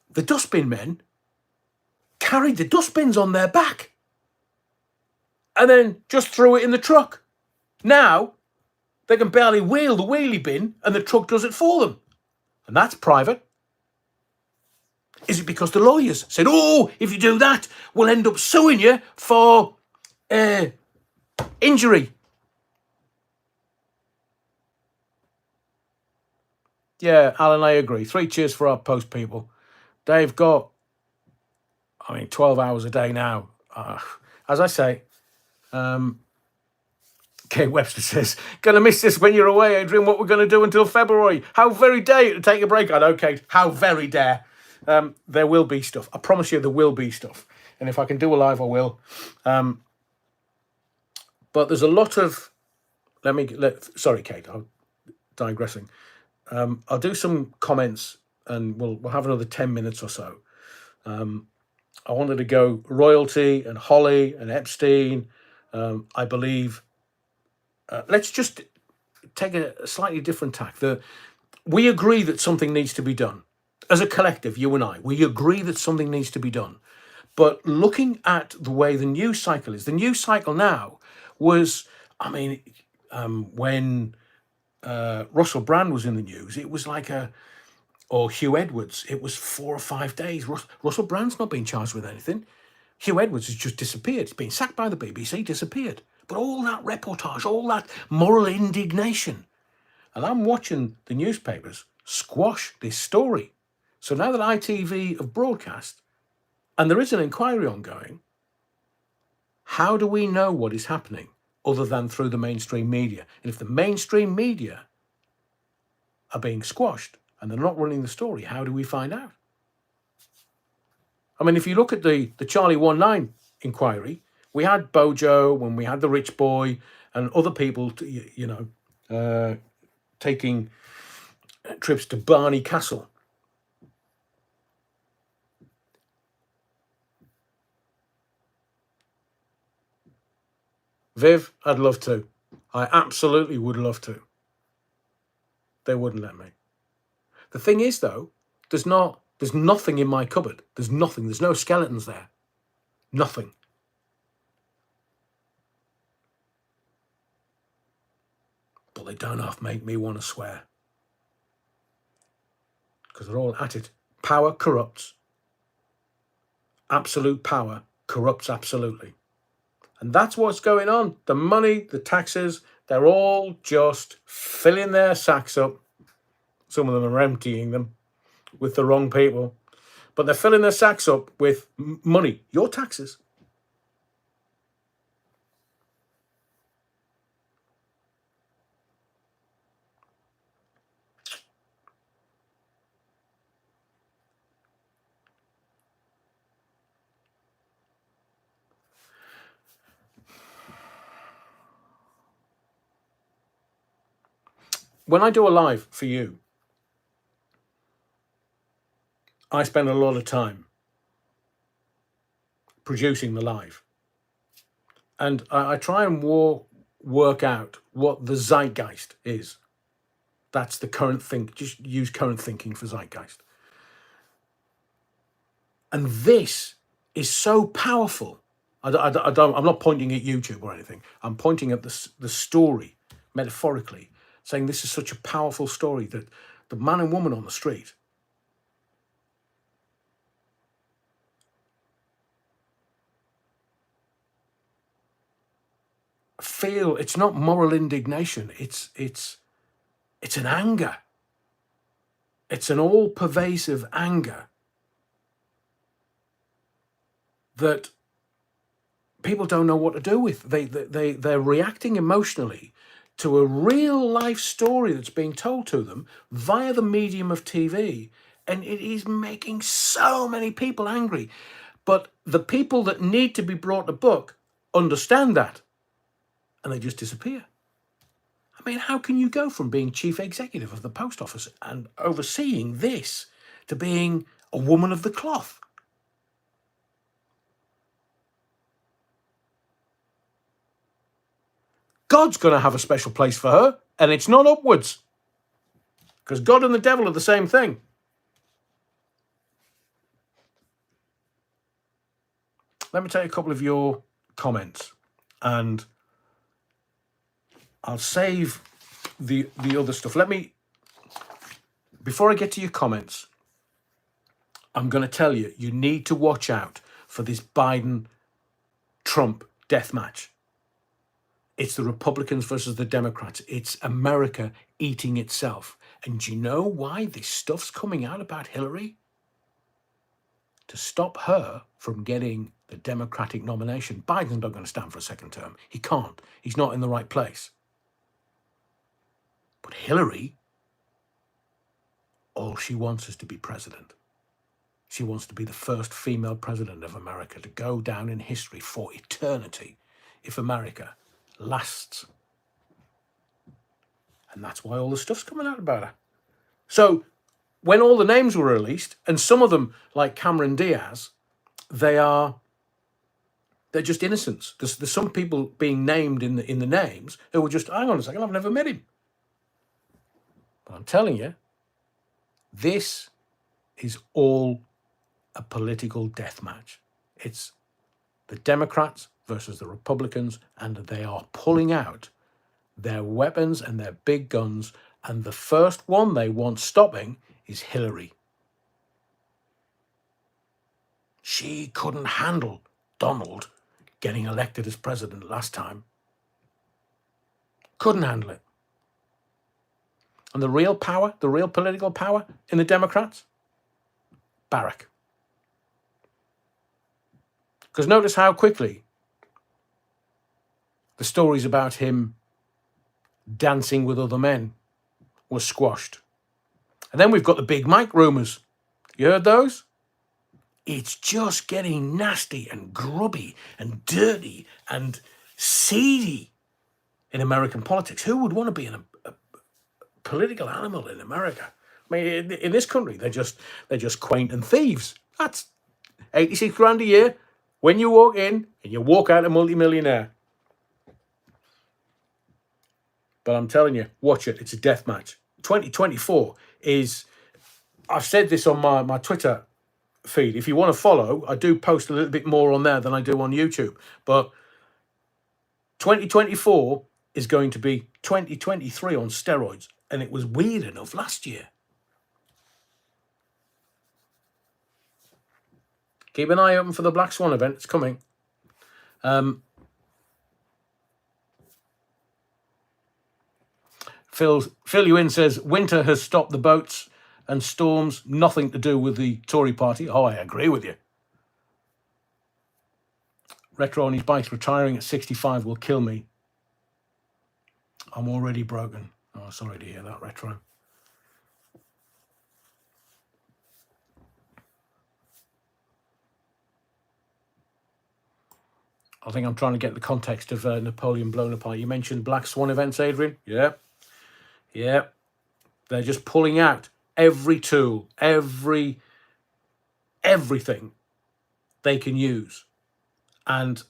the dustbin men carried the dustbins on their back and then just threw it in the truck. Now, they can barely wheel the wheelie bin and the truck does it for them. And that's private. Is it because the lawyers said, oh, if you do that, we'll end up suing you for injury? Yeah, Alan, I agree. 3 cheers for our post people. They've got, 12 hours a day now. As I say, Kate Webster says, gonna miss this when you're away, Adrian. What we're going to do until February. How very dare you to take a break. I know, Kate. How very dare. There will be stuff. I promise you there will be stuff. And if I can do a live, I will. But there's a lot of... Sorry, Kate. I'm digressing. I'll do some comments and we'll have another 10 minutes or so. I wanted to go royalty and Holly and Epstein. I believe... let's just take a slightly different tack. We agree that something needs to be done. As a collective, you and I, we agree that something needs to be done. But looking at the way the news cycle is, the news cycle now was, when Russell Brand was in the news, it was like or Hugh Edwards, it was 4 or 5 days. Russell Brand's not being charged with anything. Hugh Edwards has just disappeared. He's been sacked by the BBC, disappeared. But all that reportage, all that moral indignation. And I'm watching the newspapers squash this story. So now that ITV have broadcast, and there is an inquiry ongoing, how do we know what is happening other than through the mainstream media? And if the mainstream media are being squashed and they're not running the story, how do we find out? I mean, if you look at the Charlie 19 inquiry, we had Bojo when we had the rich boy and other people, taking trips to Barney Castle. Viv, I'd love to. I absolutely would love to. They wouldn't let me. The thing is, though, there's nothing in my cupboard. There's nothing. There's no skeletons there. Nothing. But they don't half make me want to swear. Because they're all at it. Power corrupts. Absolute power corrupts absolutely. And that's what's going on. The money, the taxes, they're all just filling their sacks up. Some of them are emptying them with the wrong people. But they're filling their sacks up with money, your taxes. When I do a live for you, I spend a lot of time producing the live. And I try and work out what the zeitgeist is. That's the current thing. Just use current thinking for zeitgeist. And this is so powerful. I'm not pointing at YouTube or anything. I'm pointing at the story, metaphorically, saying this is such a powerful story that the man and woman on the street feel it's not moral indignation. It's an anger. It's an all-pervasive anger that people don't know what to do with. They're reacting emotionally to a real life story that's being told to them via the medium of TV, and it is making so many people angry. But the people that need to be brought to book understand that, and they just disappear. I mean, how can you go from being chief executive of the post office and overseeing this to being a woman of the cloth? God's going to have a special place for her, and it's not upwards. Because God and the devil are the same thing. Let me take a couple of your comments, and I'll save the other stuff. Before I get to your comments, I'm going to tell you, you need to watch out for this Biden-Trump death match. It's the Republicans versus the Democrats. It's America eating itself. And do you know why this stuff's coming out about Hillary? To stop her from getting the Democratic nomination. Biden's not going to stand for a second term. He can't. He's not in the right place. But Hillary, all she wants is to be president. She wants to be the first female president of America, to go down in history for eternity if America lasts. And that's why all the stuff's coming out about her. So when all the names were released, and some of them, like Cameron Diaz, they're just innocents. There's some people being named in the names who were just, hang on a second, I've never met him. But I'm telling you, this is all a political death match. It's the Democrats versus the Republicans, and they are pulling out their weapons and their big guns, and the first one they want stopping is Hillary. She couldn't handle Donald getting elected as president last time. Couldn't handle it. And the real power, the real political power in the Democrats? Barack. Because notice how quickly the stories about him dancing with other men were squashed. And then we've got the Big Mike rumours. You heard those? It's just getting nasty and grubby and dirty and seedy in American politics. Who would want to be in a political animal in America? I mean, in this country, they're just quaint and thieves. That's 86 grand a year when you walk in and you walk out a multimillionaire. But I'm telling you, watch it. It's a death match. 2024 is, I've said this on my Twitter feed. If you want to follow, I do post a little bit more on there than I do on YouTube. But 2024 is going to be 2023 on steroids. And it was weird enough last year. Keep an eye open for the Black Swan event. It's coming. Phil you in says, winter has stopped the boats and storms, nothing to do with the Tory party. Oh, I agree with you. Retro on his bikes, retiring at 65 will kill me. I'm already broken. Oh, sorry to hear that, Retro. I think I'm trying to get the context of Napoleon blown apart. You mentioned Black Swan events, Adrian. Yeah. Yeah. They're just pulling out every tool, everything they can use. And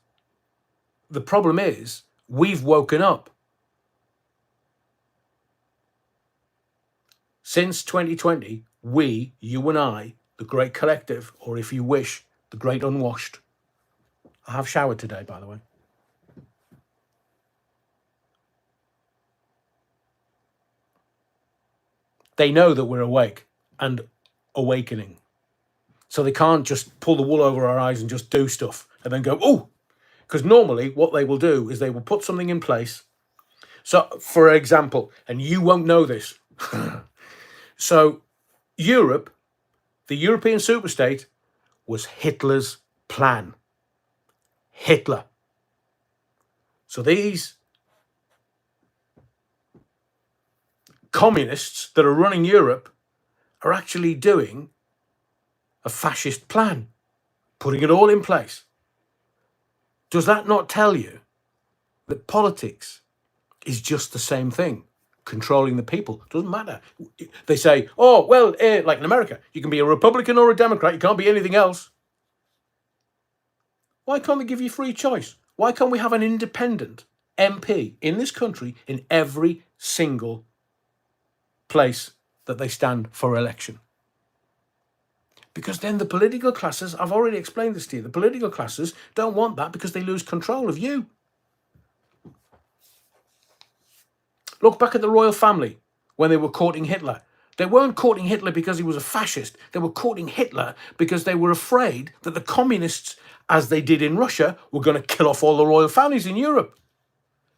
the problem is, we've woken up. Since 2020, we, you and I, the great collective, or if you wish, the great unwashed. I have showered today, by the way. They know that we're awake and awakening. So they can't just pull the wool over our eyes and just do stuff and then go, oh, because normally what they will do is they will put something in place. So, for example, and you won't know this. So, Europe, the European superstate, was Hitler's plan. Hitler. So these communists that are running Europe are actually doing a fascist plan, putting it all in place. Does that not tell you that politics is just the same thing? Controlling the people. Doesn't matter. They say, oh, well, like in America, you can be a Republican or a Democrat. You can't be anything else. Why can't they give you free choice? Why can't we have an independent MP in this country in every single place that they stand for election? Because then the political classes, I've already explained this to you, the political classes don't want that because they lose control of you. Look back at the royal family when they were courting Hitler. They weren't courting Hitler because he was a fascist. They were courting Hitler because they were afraid that the communists, as they did in Russia, were going to kill off all the royal families in Europe.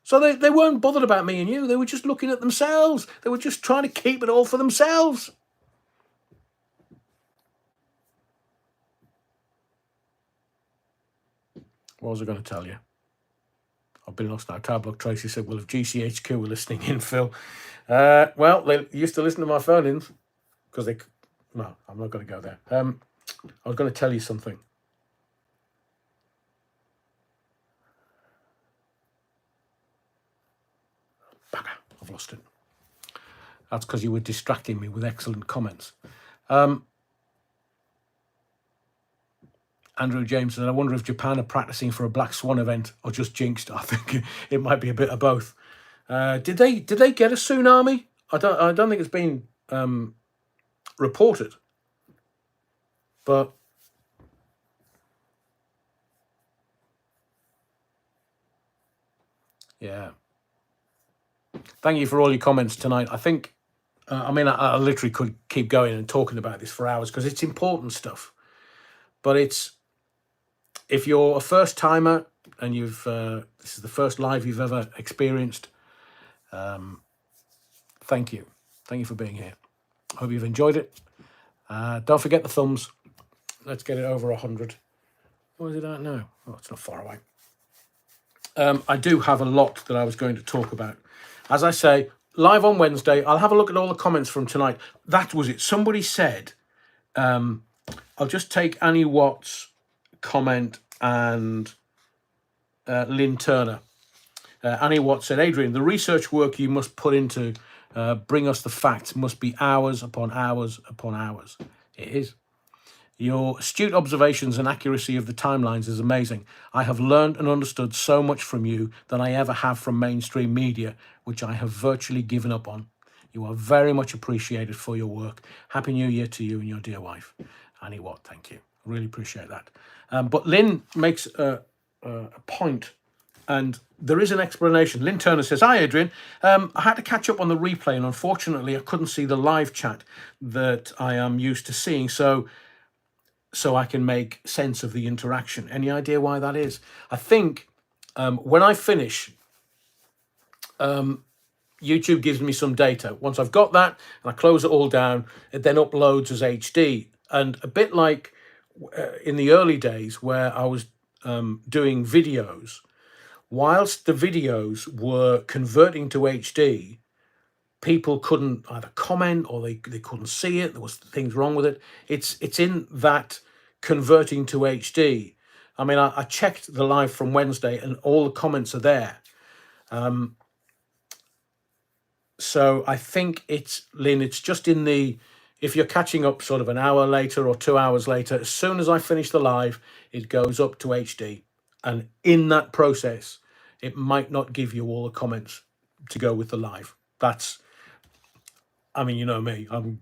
So they weren't bothered about me and you. They were just looking at themselves. They were just trying to keep it all for themselves. What was I going to tell you? I've been lost now. Tablock Tracy said, well, if GCHQ were listening in, Phil. Well, they used to listen to my phone-ins because they... No, I'm not going to go there. I was going to tell you something. Bugger, I've lost it. That's because you were distracting me with excellent comments. Andrew James said, I wonder if Japan are practicing for a Black Swan event or just jinxed. I think it might be a bit of both. Did they get a tsunami? I don't think it's been reported. But yeah. Thank you for all your comments tonight. I think I literally could keep going and talking about this for hours because it's important stuff. But it's if you're a first timer and this is the first live you've ever experienced, thank you. Thank you for being here. Hope you've enjoyed it. Don't forget the thumbs. Let's get it over 100. What is it at now? Oh, it's not far away. I do have a lot that I was going to talk about. As I say, live on Wednesday. I'll have a look at all the comments from tonight. That was it. Somebody said, I'll just take Annie Watt's comment and Lynn Turner. Annie Watt said, Adrian, the research work you must put into bring us the facts must be hours upon hours upon hours. It is. Your astute observations and accuracy of the timelines is amazing. I have learned and understood so much from you than I ever have from mainstream media, which I have virtually given up on. You are very much appreciated for your work. Happy New Year to you and your dear wife. Annie Watt, thank you. Really appreciate that. But Lynn makes a point, and there is an explanation. Lynn Turner says, hi, Adrian. I had to catch up on the replay, and unfortunately, I couldn't see the live chat that I am used to seeing. So I can make sense of the interaction. Any idea why that is? I think when I finish, YouTube gives me some data. Once I've got that and I close it all down, it then uploads as HD. And a bit like in the early days where I was doing videos, whilst the videos were converting to HD, people couldn't either comment or they couldn't see it. There was things wrong with it. It's in that converting to HD. I mean, I checked the live from Wednesday and all the comments are there. So I think it's, Lynn, it's just in the, if you're catching up sort of an hour later or 2 hours later, as soon as I finish the live, it goes up to HD. And in that process, it might not give you all the comments to go with the live. That's, I mean, you know me, I'm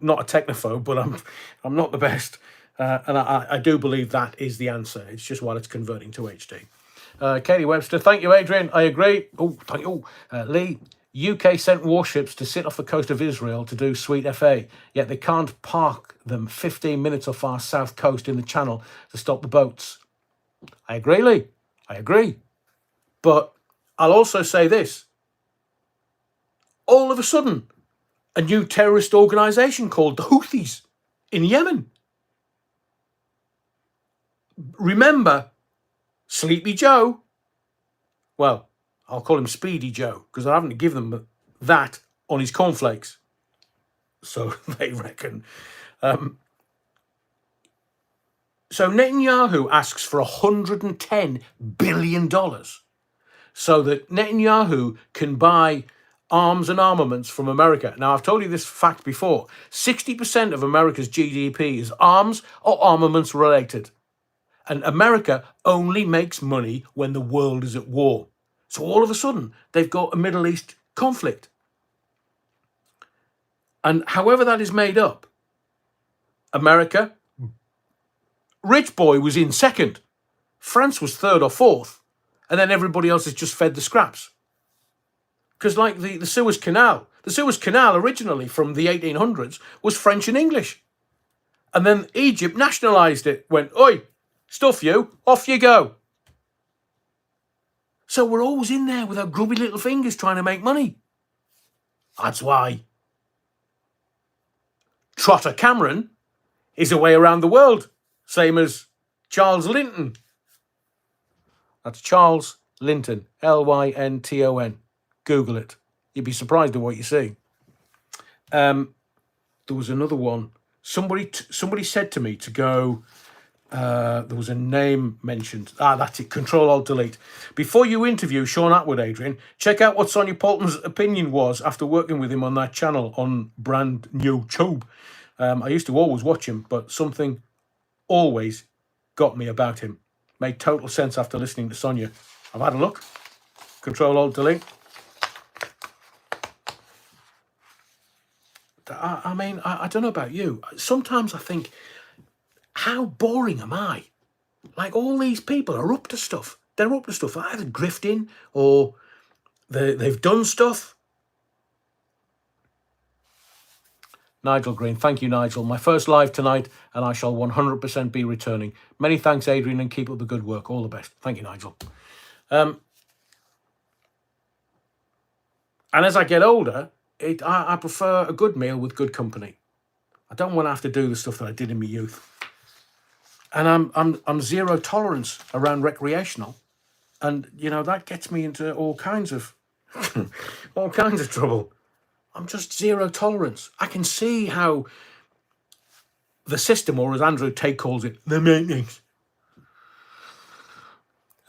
not a technophobe, but I'm not the best. And I do believe that is the answer. It's just while it's converting to HD. Katie Webster, thank you, Adrian. I agree. Oh, thank you. Lee, UK sent warships to sit off the coast of Israel to do sweet FA, yet they can't park them 15 minutes off our south coast in the channel to stop the boats. I agree, Lee. I agree. But I'll also say this. All of a sudden, a new terrorist organisation called the Houthis in Yemen. Remember, Sleepy Joe, well, I'll call him Speedy Joe, because I haven't given them that on his cornflakes. So they reckon. So Netanyahu asks for $110 billion so that Netanyahu can buy arms and armaments from America. Now, I've told you this fact before. 60% of America's GDP is arms or armaments related. And America only makes money when the world is at war. So all of a sudden, they've got a Middle East conflict. And however that is made up, America, rich boy was in second. France was third or fourth. And then everybody else is just fed the scraps. Because like the Suez Canal originally from the 1800s was French and English. And then Egypt nationalised it, went, oi, stuff you, off you go. So we're always in there with our grubby little fingers trying to make money. That's why Trotter Cameron is away around the world, same as Charles Linton. That's Charles Linton, Lynton. Google it. You'd be surprised at what you see. There was another one. Somebody said to me to go. There was a name mentioned. That's it. Control-Alt-Delete. Before you interview Sean Atwood, Adrian, check out what Sonia Poulton's opinion was after working with him on that channel on brand new Tube. I used to always watch him, but something always got me about him. Made total sense after listening to Sonia. I've had a look. Control-Alt-Delete. I mean, I don't know about you. Sometimes I think, how boring am I? Like, all these people are up to stuff. They're up to stuff, either grifting or they've done stuff. Nigel Green. Thank you, Nigel. My first live tonight, and I shall 100% be returning. Many thanks, Adrian, and keep up the good work. All the best. Thank you, Nigel. And as I get older, I prefer a good meal with good company. I don't want to have to do the stuff that I did in my youth. And I'm zero tolerance around recreational, and that gets me into all kinds of trouble. I'm just zero tolerance. I can see how the system, or as Andrew Tate calls it, the maintenance.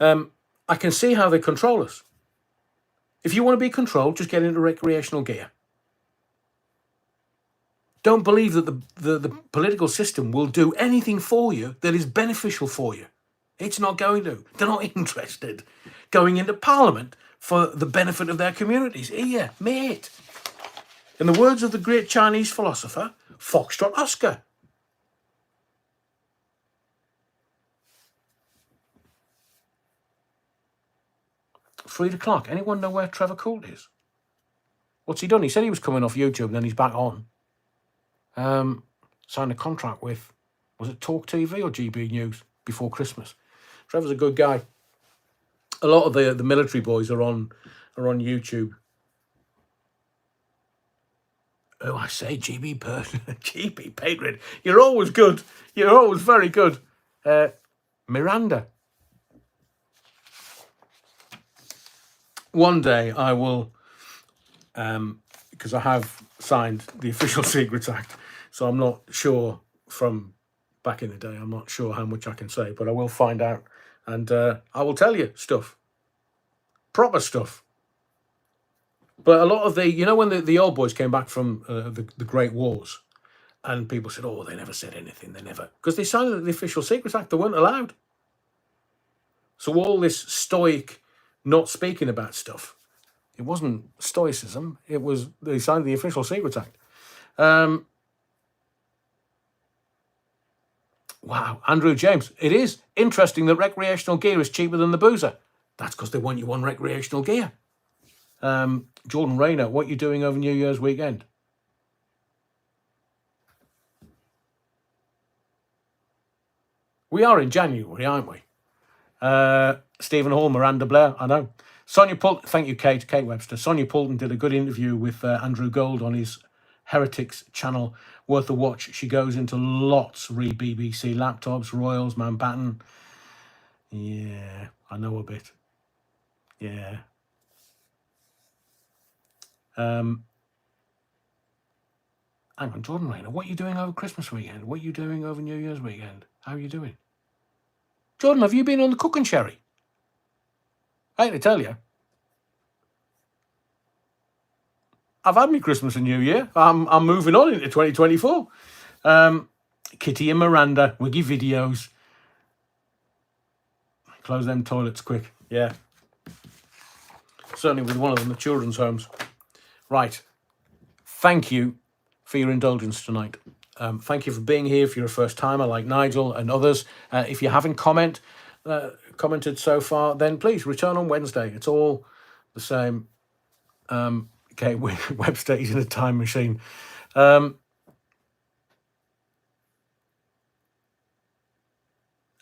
I can see how they control us. If you want to be controlled, just get into recreational gear. Don't believe that the political system will do anything for you that is beneficial for you. It's not going to. They're not interested going into Parliament for the benefit of their communities. Here, mate. In the words of the great Chinese philosopher, Foxtrot Oscar. $3 Anyone know where Trevor Coult is? What's he done? He said he was coming off YouTube, and then he's back on. Signed a contract with, was it Talk TV or GB News before Christmas? Trevor's a good guy. A lot of the military boys are on YouTube. Oh, I say, GB Patriot. You're always good. You're always very good. Miranda. One day I will, because I have signed the Official Secrets Act, so I'm not sure from back in the day, I'm not sure how much I can say, but I will find out, and I will tell you stuff. Proper stuff. But a lot of when the old boys came back from the Great Wars, and people said, oh, they never said anything, because they signed the Official Secrets Act, they weren't allowed. So all this stoic not speaking about stuff, it wasn't stoicism, it was they signed the Official Secrets Act. Wow, Andrew James, it is interesting that recreational gear is cheaper than the boozer. That's because they want you on recreational gear. Jordan Rayner, what are you doing over New Year's weekend? We are in January, aren't we? Stephen Hall, Miranda Blair, I know. Sonia Poulton, thank you, Kate Webster. Sonia Poulton did a good interview with Andrew Gold on his Heretics channel, worth a watch. She goes into lots, re BBC laptops, Royals, Mountbatten. Yeah, I know a bit. Yeah. Hang on, Jordan Rayner, what are you doing over Christmas weekend? What are you doing over New Year's weekend? How are you doing? Jordan, have you been on the cooking sherry? I hate to tell you. I've had me Christmas and New Year. I'm moving on into 2024. Kitty and Miranda, Wiggy videos. Close them toilets quick. Yeah. Certainly with one of them, the children's homes. Right. Thank you for your indulgence tonight. Thank you for being here. If you're a first timer like Nigel and others, if you haven't commented so far, then please return on Wednesday. It's all the same. Okay, Webster, he's in a time machine. Alan,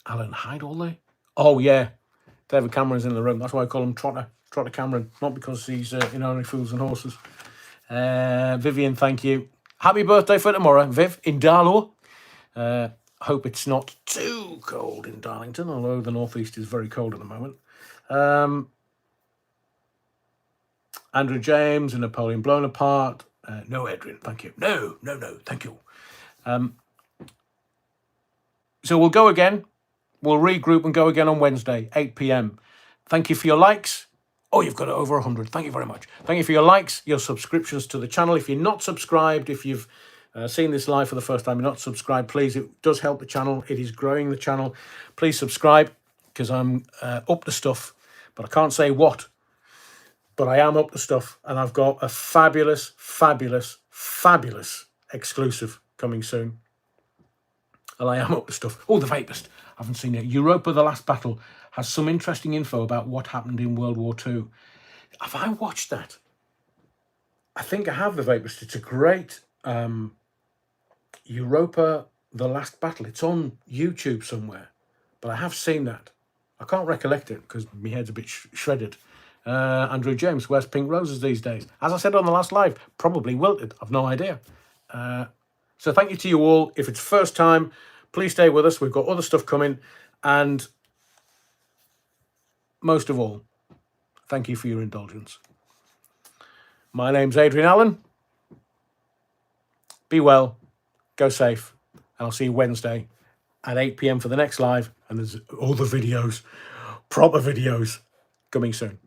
hide all day? Oh, yeah. David Cameron's in the room. That's why I call him Trotter Cameron. Not because he's in Only Fools and Horses. Vivian, thank you. Happy birthday for tomorrow, Viv, in Darlow. Hope it's not too cold in Darlington, although the northeast is very cold at the moment. Andrew James and Napoleon Blown Apart. No, Adrian, thank you. No, thank you. So we'll go again. We'll regroup and go again on Wednesday, 8 p.m. Thank you for your likes. Oh, you've got it over 100. Thank you very much. Thank you for your likes, your subscriptions to the channel. If you're not subscribed, if you've seen this live for the first time, you're not subscribed, please. It does help the channel. It is growing the channel. Please subscribe, because I'm up to stuff, but I can't say what. But I am up to stuff, and I've got a fabulous, fabulous, fabulous exclusive coming soon. And I am up to stuff. Oh, the Vapist. I haven't seen it. Europa, The Last Battle has some interesting info about what happened in World War II. Have I watched that? I think I have, the Vapist. It's a great Europa, The Last Battle. It's on YouTube somewhere, but I have seen that. I can't recollect it because my head's a bit shredded. Andrew James, where's Pink Roses these days? As I said on the last live, probably wilted. I've no idea. So thank you to you all. If it's first time, please stay with us. We've got other stuff coming. And most of all, thank you for your indulgence. My name's Adrian Allen. Be well, go safe, and I'll see you Wednesday at 8 p.m. for the next live. And there's all the videos, proper videos, coming soon.